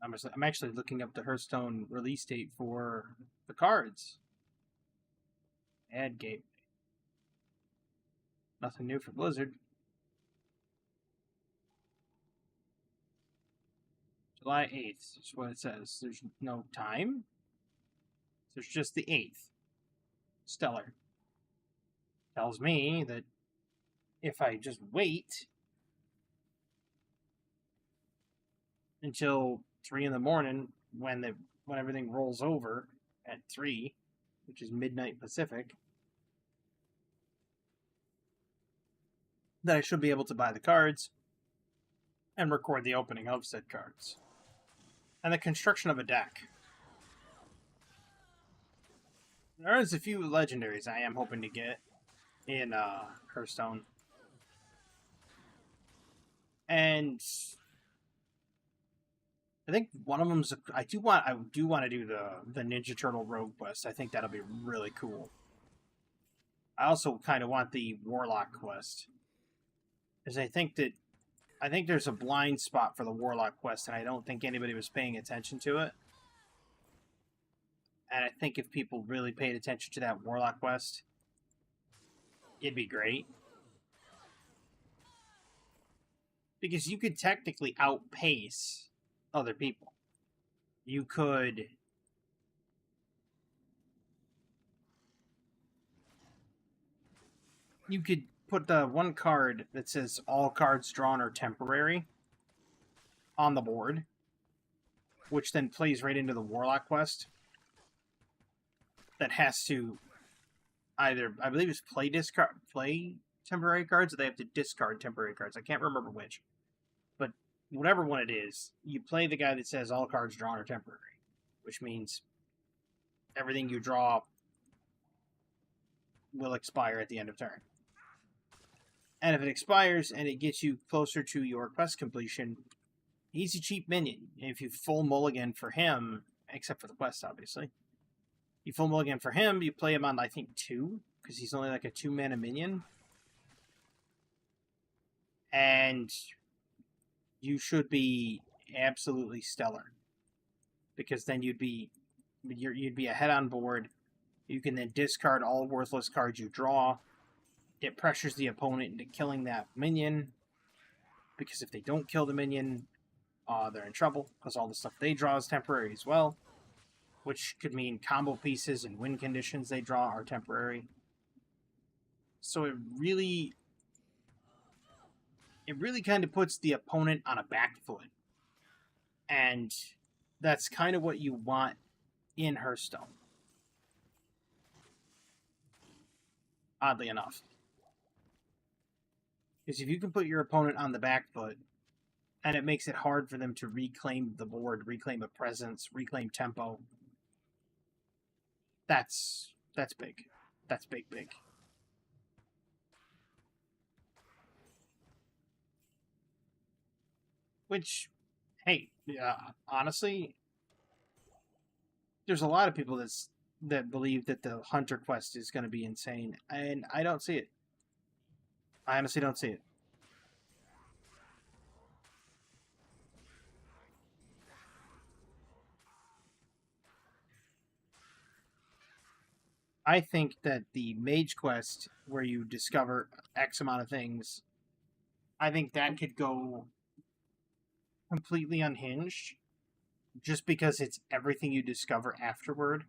I'm actually looking up the Hearthstone release date for the cards. Ad gateway. Nothing new for Blizzard. July 8th is what it says. There's no time. There's just the 8th. Stellar. Tells me that if I just wait until 3 in the morning when everything rolls over at 3, which is midnight Pacific, that I should be able to buy the cards and record the opening of said cards. And the construction of a deck. There's a few legendaries I am hoping to get in Hearthstone. And I think one of them's I do want to do the Ninja Turtle Rogue quest. I think that'll be really cool. I also kind of want the Warlock quest, because I think there's a blind spot for the Warlock quest, and I don't think anybody was paying attention to it. And I think if people really paid attention to that Warlock quest, it'd be great. Because you could technically outpace other people. You could put the one card that says all cards drawn are temporary on the board, which then plays right into the Warlock quest. That has to either, I believe it's play temporary cards, or they have to discard temporary cards. I can't remember which. But whatever one it is, you play the guy that says all cards drawn are temporary, which means everything you draw will expire at the end of turn. And if it expires and it gets you closer to your quest completion, he's a cheap minion. If you full mulligan for him, except for the quest, obviously, you full mulligan for him, you play him on, I think, 2, because he's only like a 2-mana minion. And you should be absolutely stellar, because then you'd be ahead on board. You can then discard all worthless cards you draw. It pressures the opponent into killing that minion, because if they don't kill the minion, they're in trouble, because all the stuff they draw is temporary as well, which could mean combo pieces and win conditions they draw are temporary. So it really kind of puts the opponent on a back foot. And that's kind of what you want in Hearthstone. Oddly enough. Because if you can put your opponent on the back foot, and it makes it hard for them to reclaim the board, reclaim a presence, reclaim tempo, that's big. That's big. Which, hey, honestly, there's a lot of people that believe that the Hunter quest is going to be insane, and I don't see it. I honestly don't see it. I think that the Mage quest, where you discover X amount of things, I think that could go completely unhinged, just because it's everything you discover afterward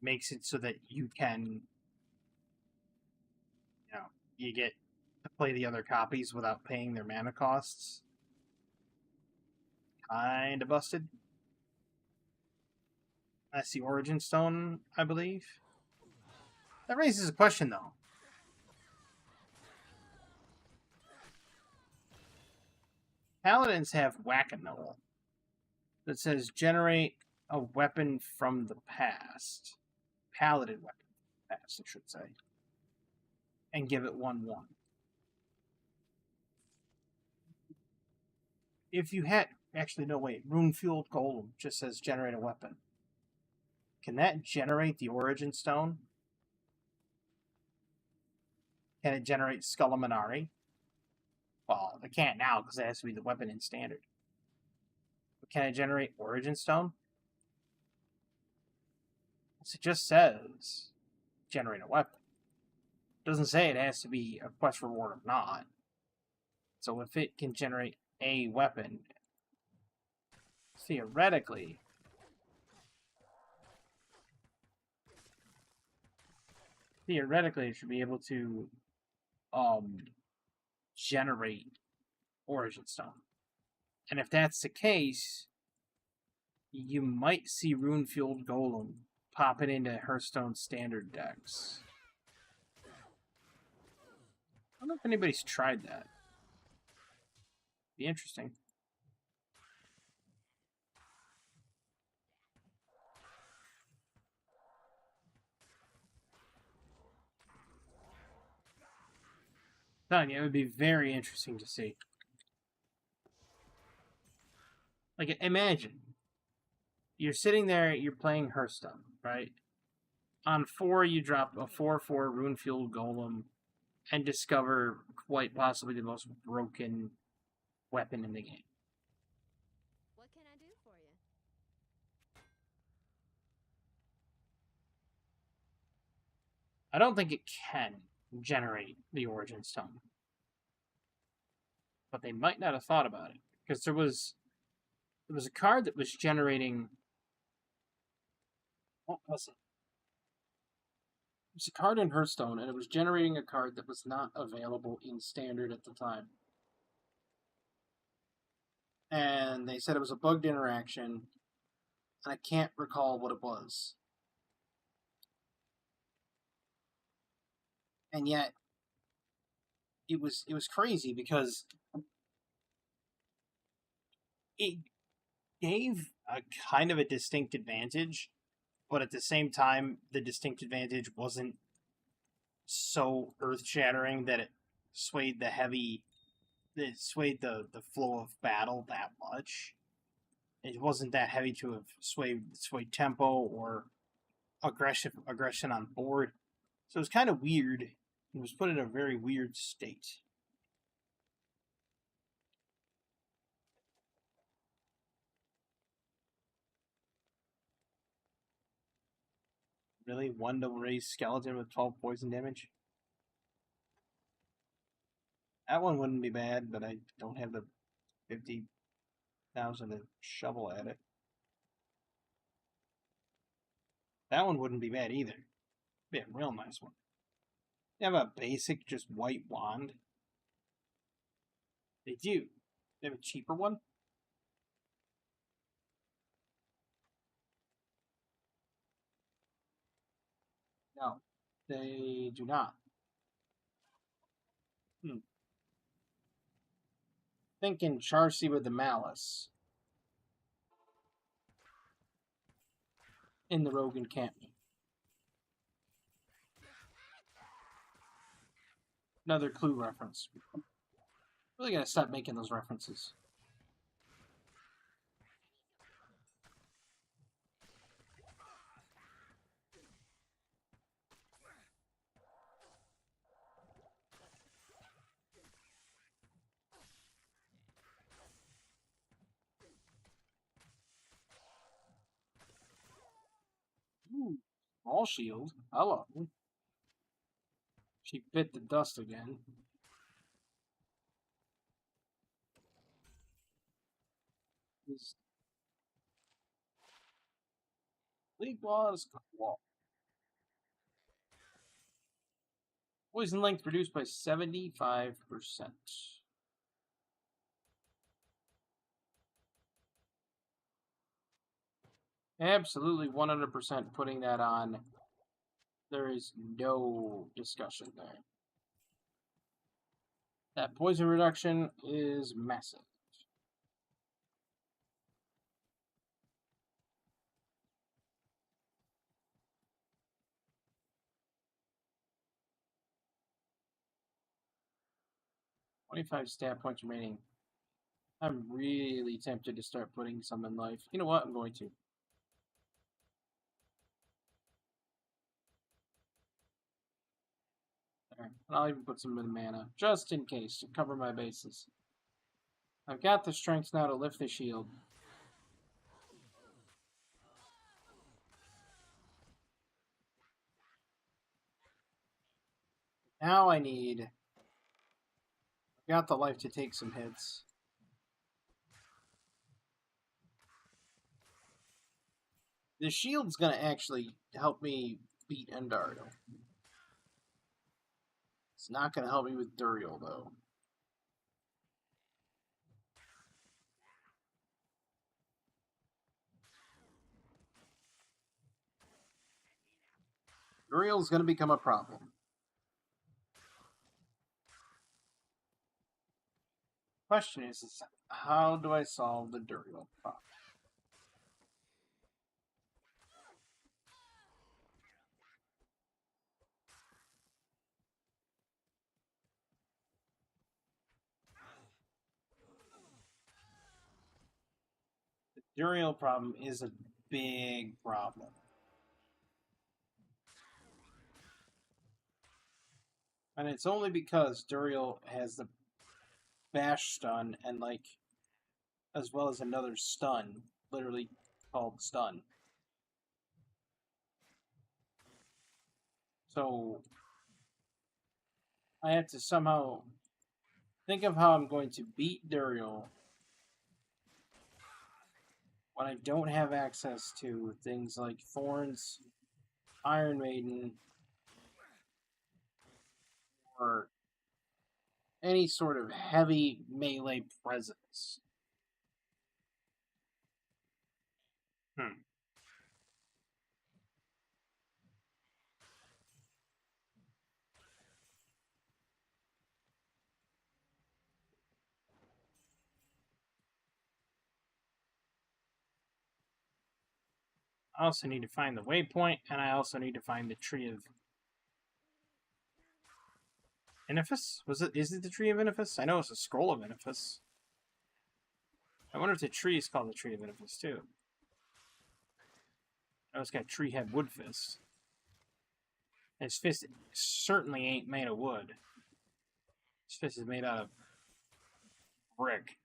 makes it so that you can, you get to play the other copies without paying their mana costs. Kinda busted. That's the Origin Stone, I believe. That raises a question, though. Paladins have Whack-A-Mole that says generate a weapon from the past. Paladin weapon from the past, I should say. And give it 1/1. If you had... Actually, no, wait. Rune-Fueled Golem just says generate a weapon. Can that generate the Origin Stone? Can it generate Skullaminari? Well, it can't now because it has to be the weapon in Standard. But can it generate Origin Stone? It just says generate a weapon. It doesn't say it has to be a quest reward or not. So if it can generate a weapon, theoretically, it should be able to generate Origin Stone. And if that's the case, you might see Rune-Fueled Golem popping into Hearthstone Standard decks. I don't know if anybody's tried that. Be interesting. Telling you, it would be very interesting to see. Like, imagine you're sitting there, you're playing Hearthstone, right? On 4, you drop a 4/4 Rune-Fueled Golem and discover quite possibly the most broken weapon in the game. What can I do for you? I don't think it can generate the Origin Stone. But they might not have thought about it. Because there was a card that was generating... What was it? It was a card in Hearthstone, and it was generating a card that was not available in Standard at the time. And they said it was a bugged interaction, and I can't recall what it was. And yet, it was crazy because it gave a kind of a distinct advantage, but at the same time, the distinct advantage wasn't so earth-shattering that it swayed the flow of battle that much. It wasn't that heavy to have swayed tempo or aggression on board. So it was kind of weird. It was put in a very weird state. Really? One double raised skeleton with 12 poison damage? That one wouldn't be bad, but I don't have the 50,000 to shovel at it. That one wouldn't be bad either. Be a real nice one. They have a basic, just white wand. They do. They have a cheaper one? No, they do not. Thinking Charcy with the Malice in the rogue encampment. Another Clue reference. Really gotta stop making those references. Ooh, small shield. Hello. She bit the dust again. This League was cool. Poison length reduced by 75%. Absolutely 100% putting that on. There is no discussion there. That poison reduction is massive. $25 stat points remaining. I'm really tempted to start putting some in life. You know what? I'm going to. There. And I'll even put some in mana, just in case, to cover my bases. I've got the strength now to lift the shield. Now I need... I've got the life to take some hits. The shield's gonna actually help me beat Endario. It's not gonna help me with Duriel, though. Duriel's gonna become a problem. Question is how do I solve the Duriel problem? The Duriel problem is a big problem. And it's only because Duriel has the bash stun and like as well as another stun, literally called stun. So I have to somehow think of how I'm going to beat Duriel when I don't have access to things like Thorns, Iron Maiden, or any sort of heavy melee presence. I also need to find the waypoint, and I also need to find the tree of Inifis? Is it the Tree of Inifis? I know it's a scroll of Inifis. I wonder if the tree is called the Tree of Inifis too. I know it's got Tree Head Wood Fist. And his fist certainly ain't made of wood. His fist is made out of brick.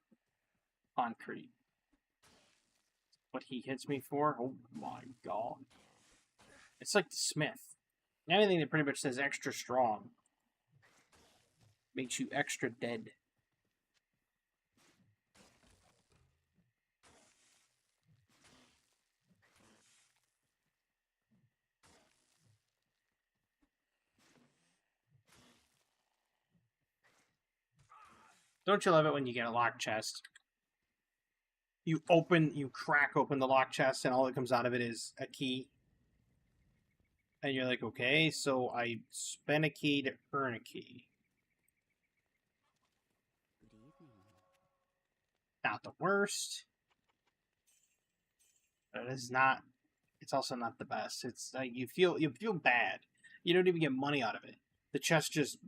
Concrete. What he hits me for? Oh my god. It's like the Smith. Anything that pretty much says extra strong makes you extra dead. Don't you love it when you get a locked chest? You crack open the locked chest, and all that comes out of it is a key. And you're like, okay, so I spent a key to earn a key. Good evening. Not the worst. But it's not. It's also not the best. It's like you feel bad. You don't even get money out of it. The chest just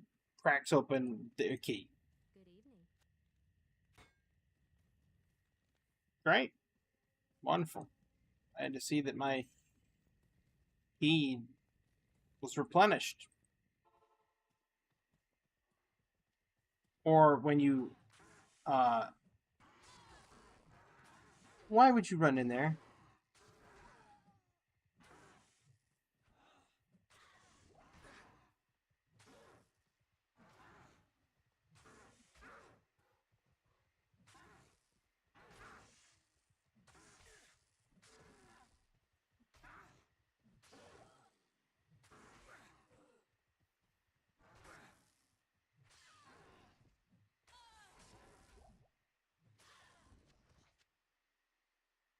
cracks open the key. Good evening. Great. Wonderful. I had to see that my key was replenished. Or when you why would you run in there?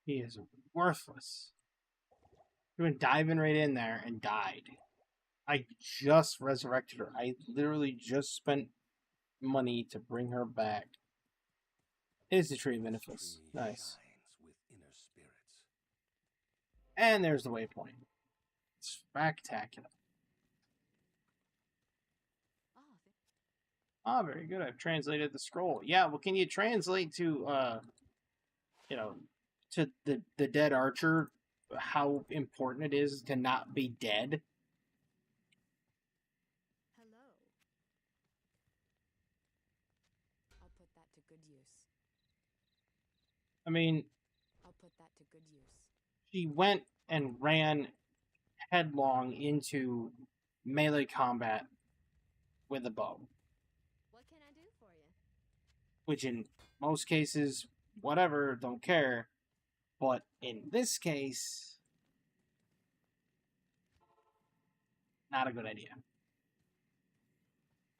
He is worthless. He went diving right in there and died. I just resurrected her. I literally just spent money to bring her back. It is the Tree of Inifis. Nice. With inner spirits. And there's the waypoint. Spectacular. Oh, Ah, very good. I've translated the scroll. Yeah, well, can you translate to, to the dead archer how important it is to not be dead? hello. I'll put that to good use. I mean, I'll put that to good use. she went and ran headlong into melee combat with a bow, What can I do for you? which in most cases, whatever, don't care. But in this case, not a good idea.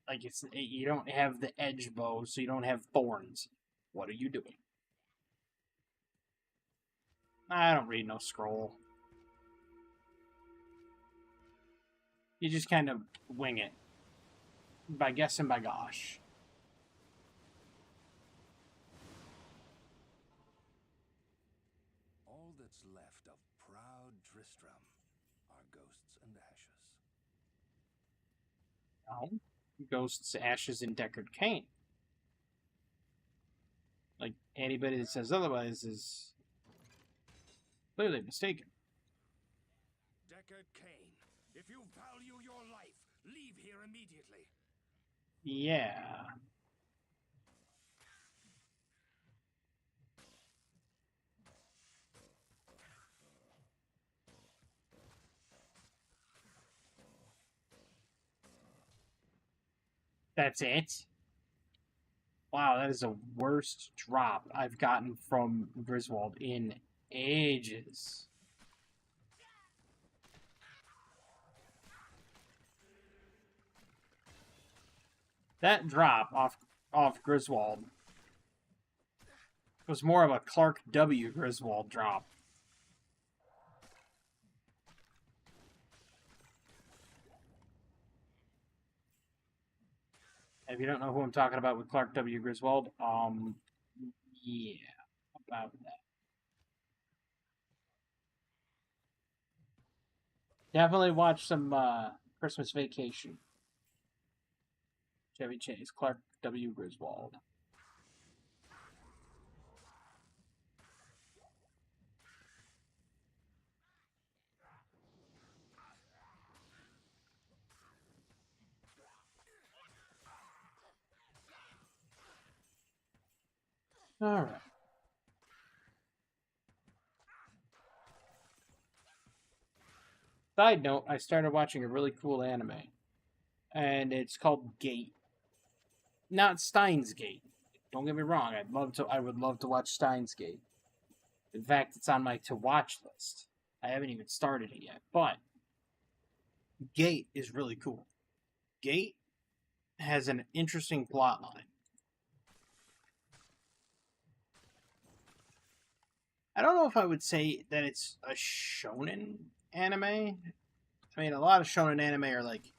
Like you don't have the edge bow, so you don't have thorns. What are you doing? I don't read no scroll. You just kind of wing it. By guess and by gosh. All that's left of proud Tristram are ghosts and ashes. No. Ghosts, ashes, and Deckard Cain. Like, anybody that says otherwise is clearly mistaken. Deckard Cain, if you value your life, leave here immediately. Yeah. That's it? Wow, that is the worst drop I've gotten from Griswold in ages. That drop off Griswold was more of a Clark W. Griswold drop. If you don't know who I'm talking about with Clark W. Griswold, yeah, about that. Definitely watch some Christmas Vacation. Chevy Chase, Clark W. Griswold. All right. Side note, I started watching a really cool anime, and it's called Gate. Not Steins Gate. Don't get me wrong, I would love to watch Steins Gate. In fact, it's on my to watch list. I haven't even started it yet, but Gate is really cool. Gate has an interesting plot line. I don't know if I would say that it's a shonen anime. I mean, a lot of shonen anime are like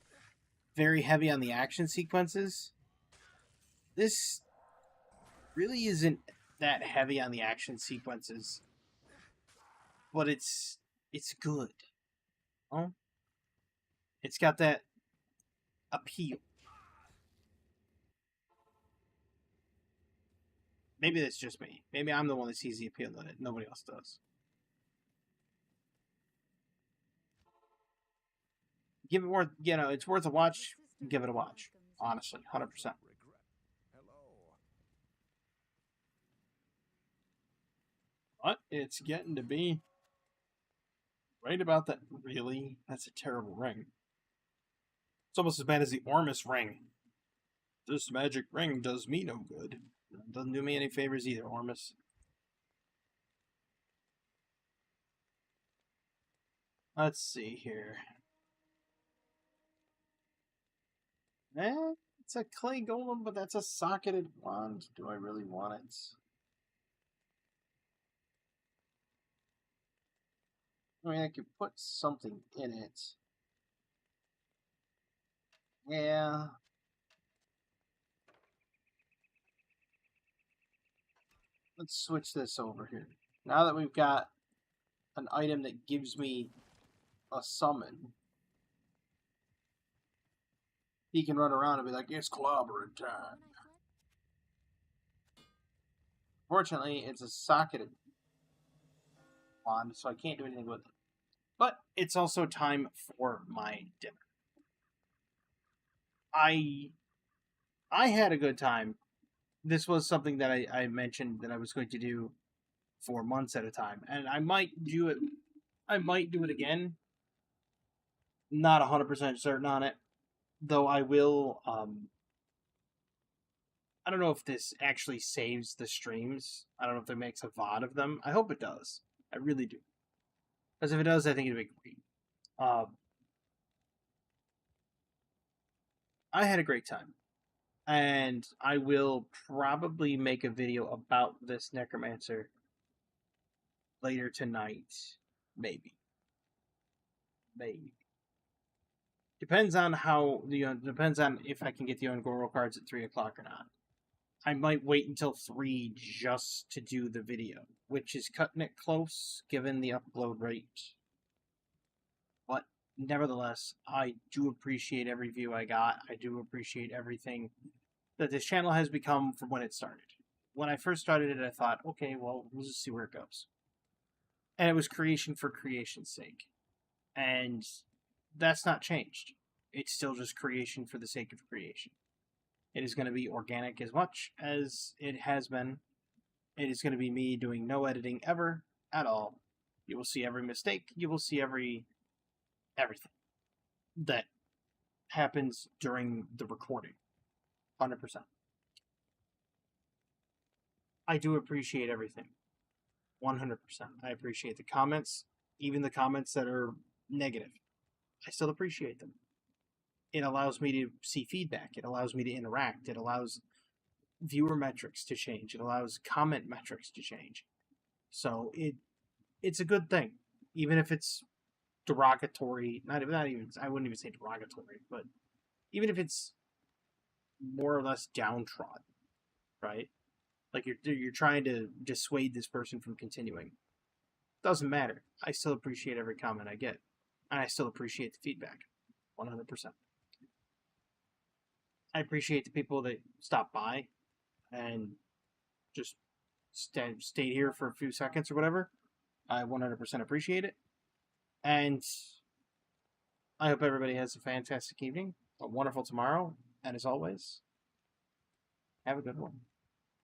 very heavy on the action sequences. This really isn't that heavy on the action sequences, but it's good. Oh, it's got that appeal. Maybe that's just me. Maybe I'm the one that sees the appeal in it. Nobody else does. Give it worth, it's worth a watch. Give it a watch. Honestly, 100%. But it's getting to be right about that. Really? That's a terrible ring. It's almost as bad as the Ormus ring. This magic ring does me no good. Doesn't do me any favors either, Ormus. Let's see here. It's a clay golem, but that's a socketed wand. Do I really want it? I mean, I could put something in it. Yeah. Let's switch this over here. Now that we've got an item that gives me a summon, he can run around and be like, it's clobbering time. Fortunately, it's a socketed wand, so I can't do anything with it. But it's also time for my dinner. I had a good time. This was something that I mentioned that I was going to do for months at a time, and I might do it. I might do it again. Not 100% certain on it, though. I will. I don't know if this actually saves the streams. I don't know if it makes a VOD of them. I hope it does. I really do. Because if it does, I think it'd be great. I had a great time. And I will probably make a video about this necromancer later tonight. Maybe. Depends on depends on if I can get the Ungoro cards at 3 o'clock or not. I might wait until 3 just to do the video, which is cutting it close given the upload rate. But nevertheless, I do appreciate every view I got. I do appreciate everything that this channel has become from when it started. When I first started it, I thought, okay, well, we'll just see where it goes. And it was creation for creation's sake. And that's not changed. It's still just creation for the sake of creation. It is going to be organic as much as it has been. It is going to be me doing no editing ever at all. You will see every mistake. You will see everything that happens during the recording. 100%. I do appreciate everything. 100%. I appreciate the comments, even the comments that are negative. I still appreciate them. It allows me to see feedback. It allows me to interact. It allows viewer metrics to change. It allows comment metrics to change. So it's a good thing, even if it's derogatory. Not even. I wouldn't even say derogatory, but even if it's more or less downtrodden, right? Like you're trying to dissuade this person from continuing. Doesn't matter. I still appreciate every comment I get, and I still appreciate the feedback, 100%. I appreciate the people that stopped by and just stayed here for a few seconds or whatever. I 100% appreciate it. And I hope everybody has a fantastic evening, a wonderful tomorrow, and as always, have a good one.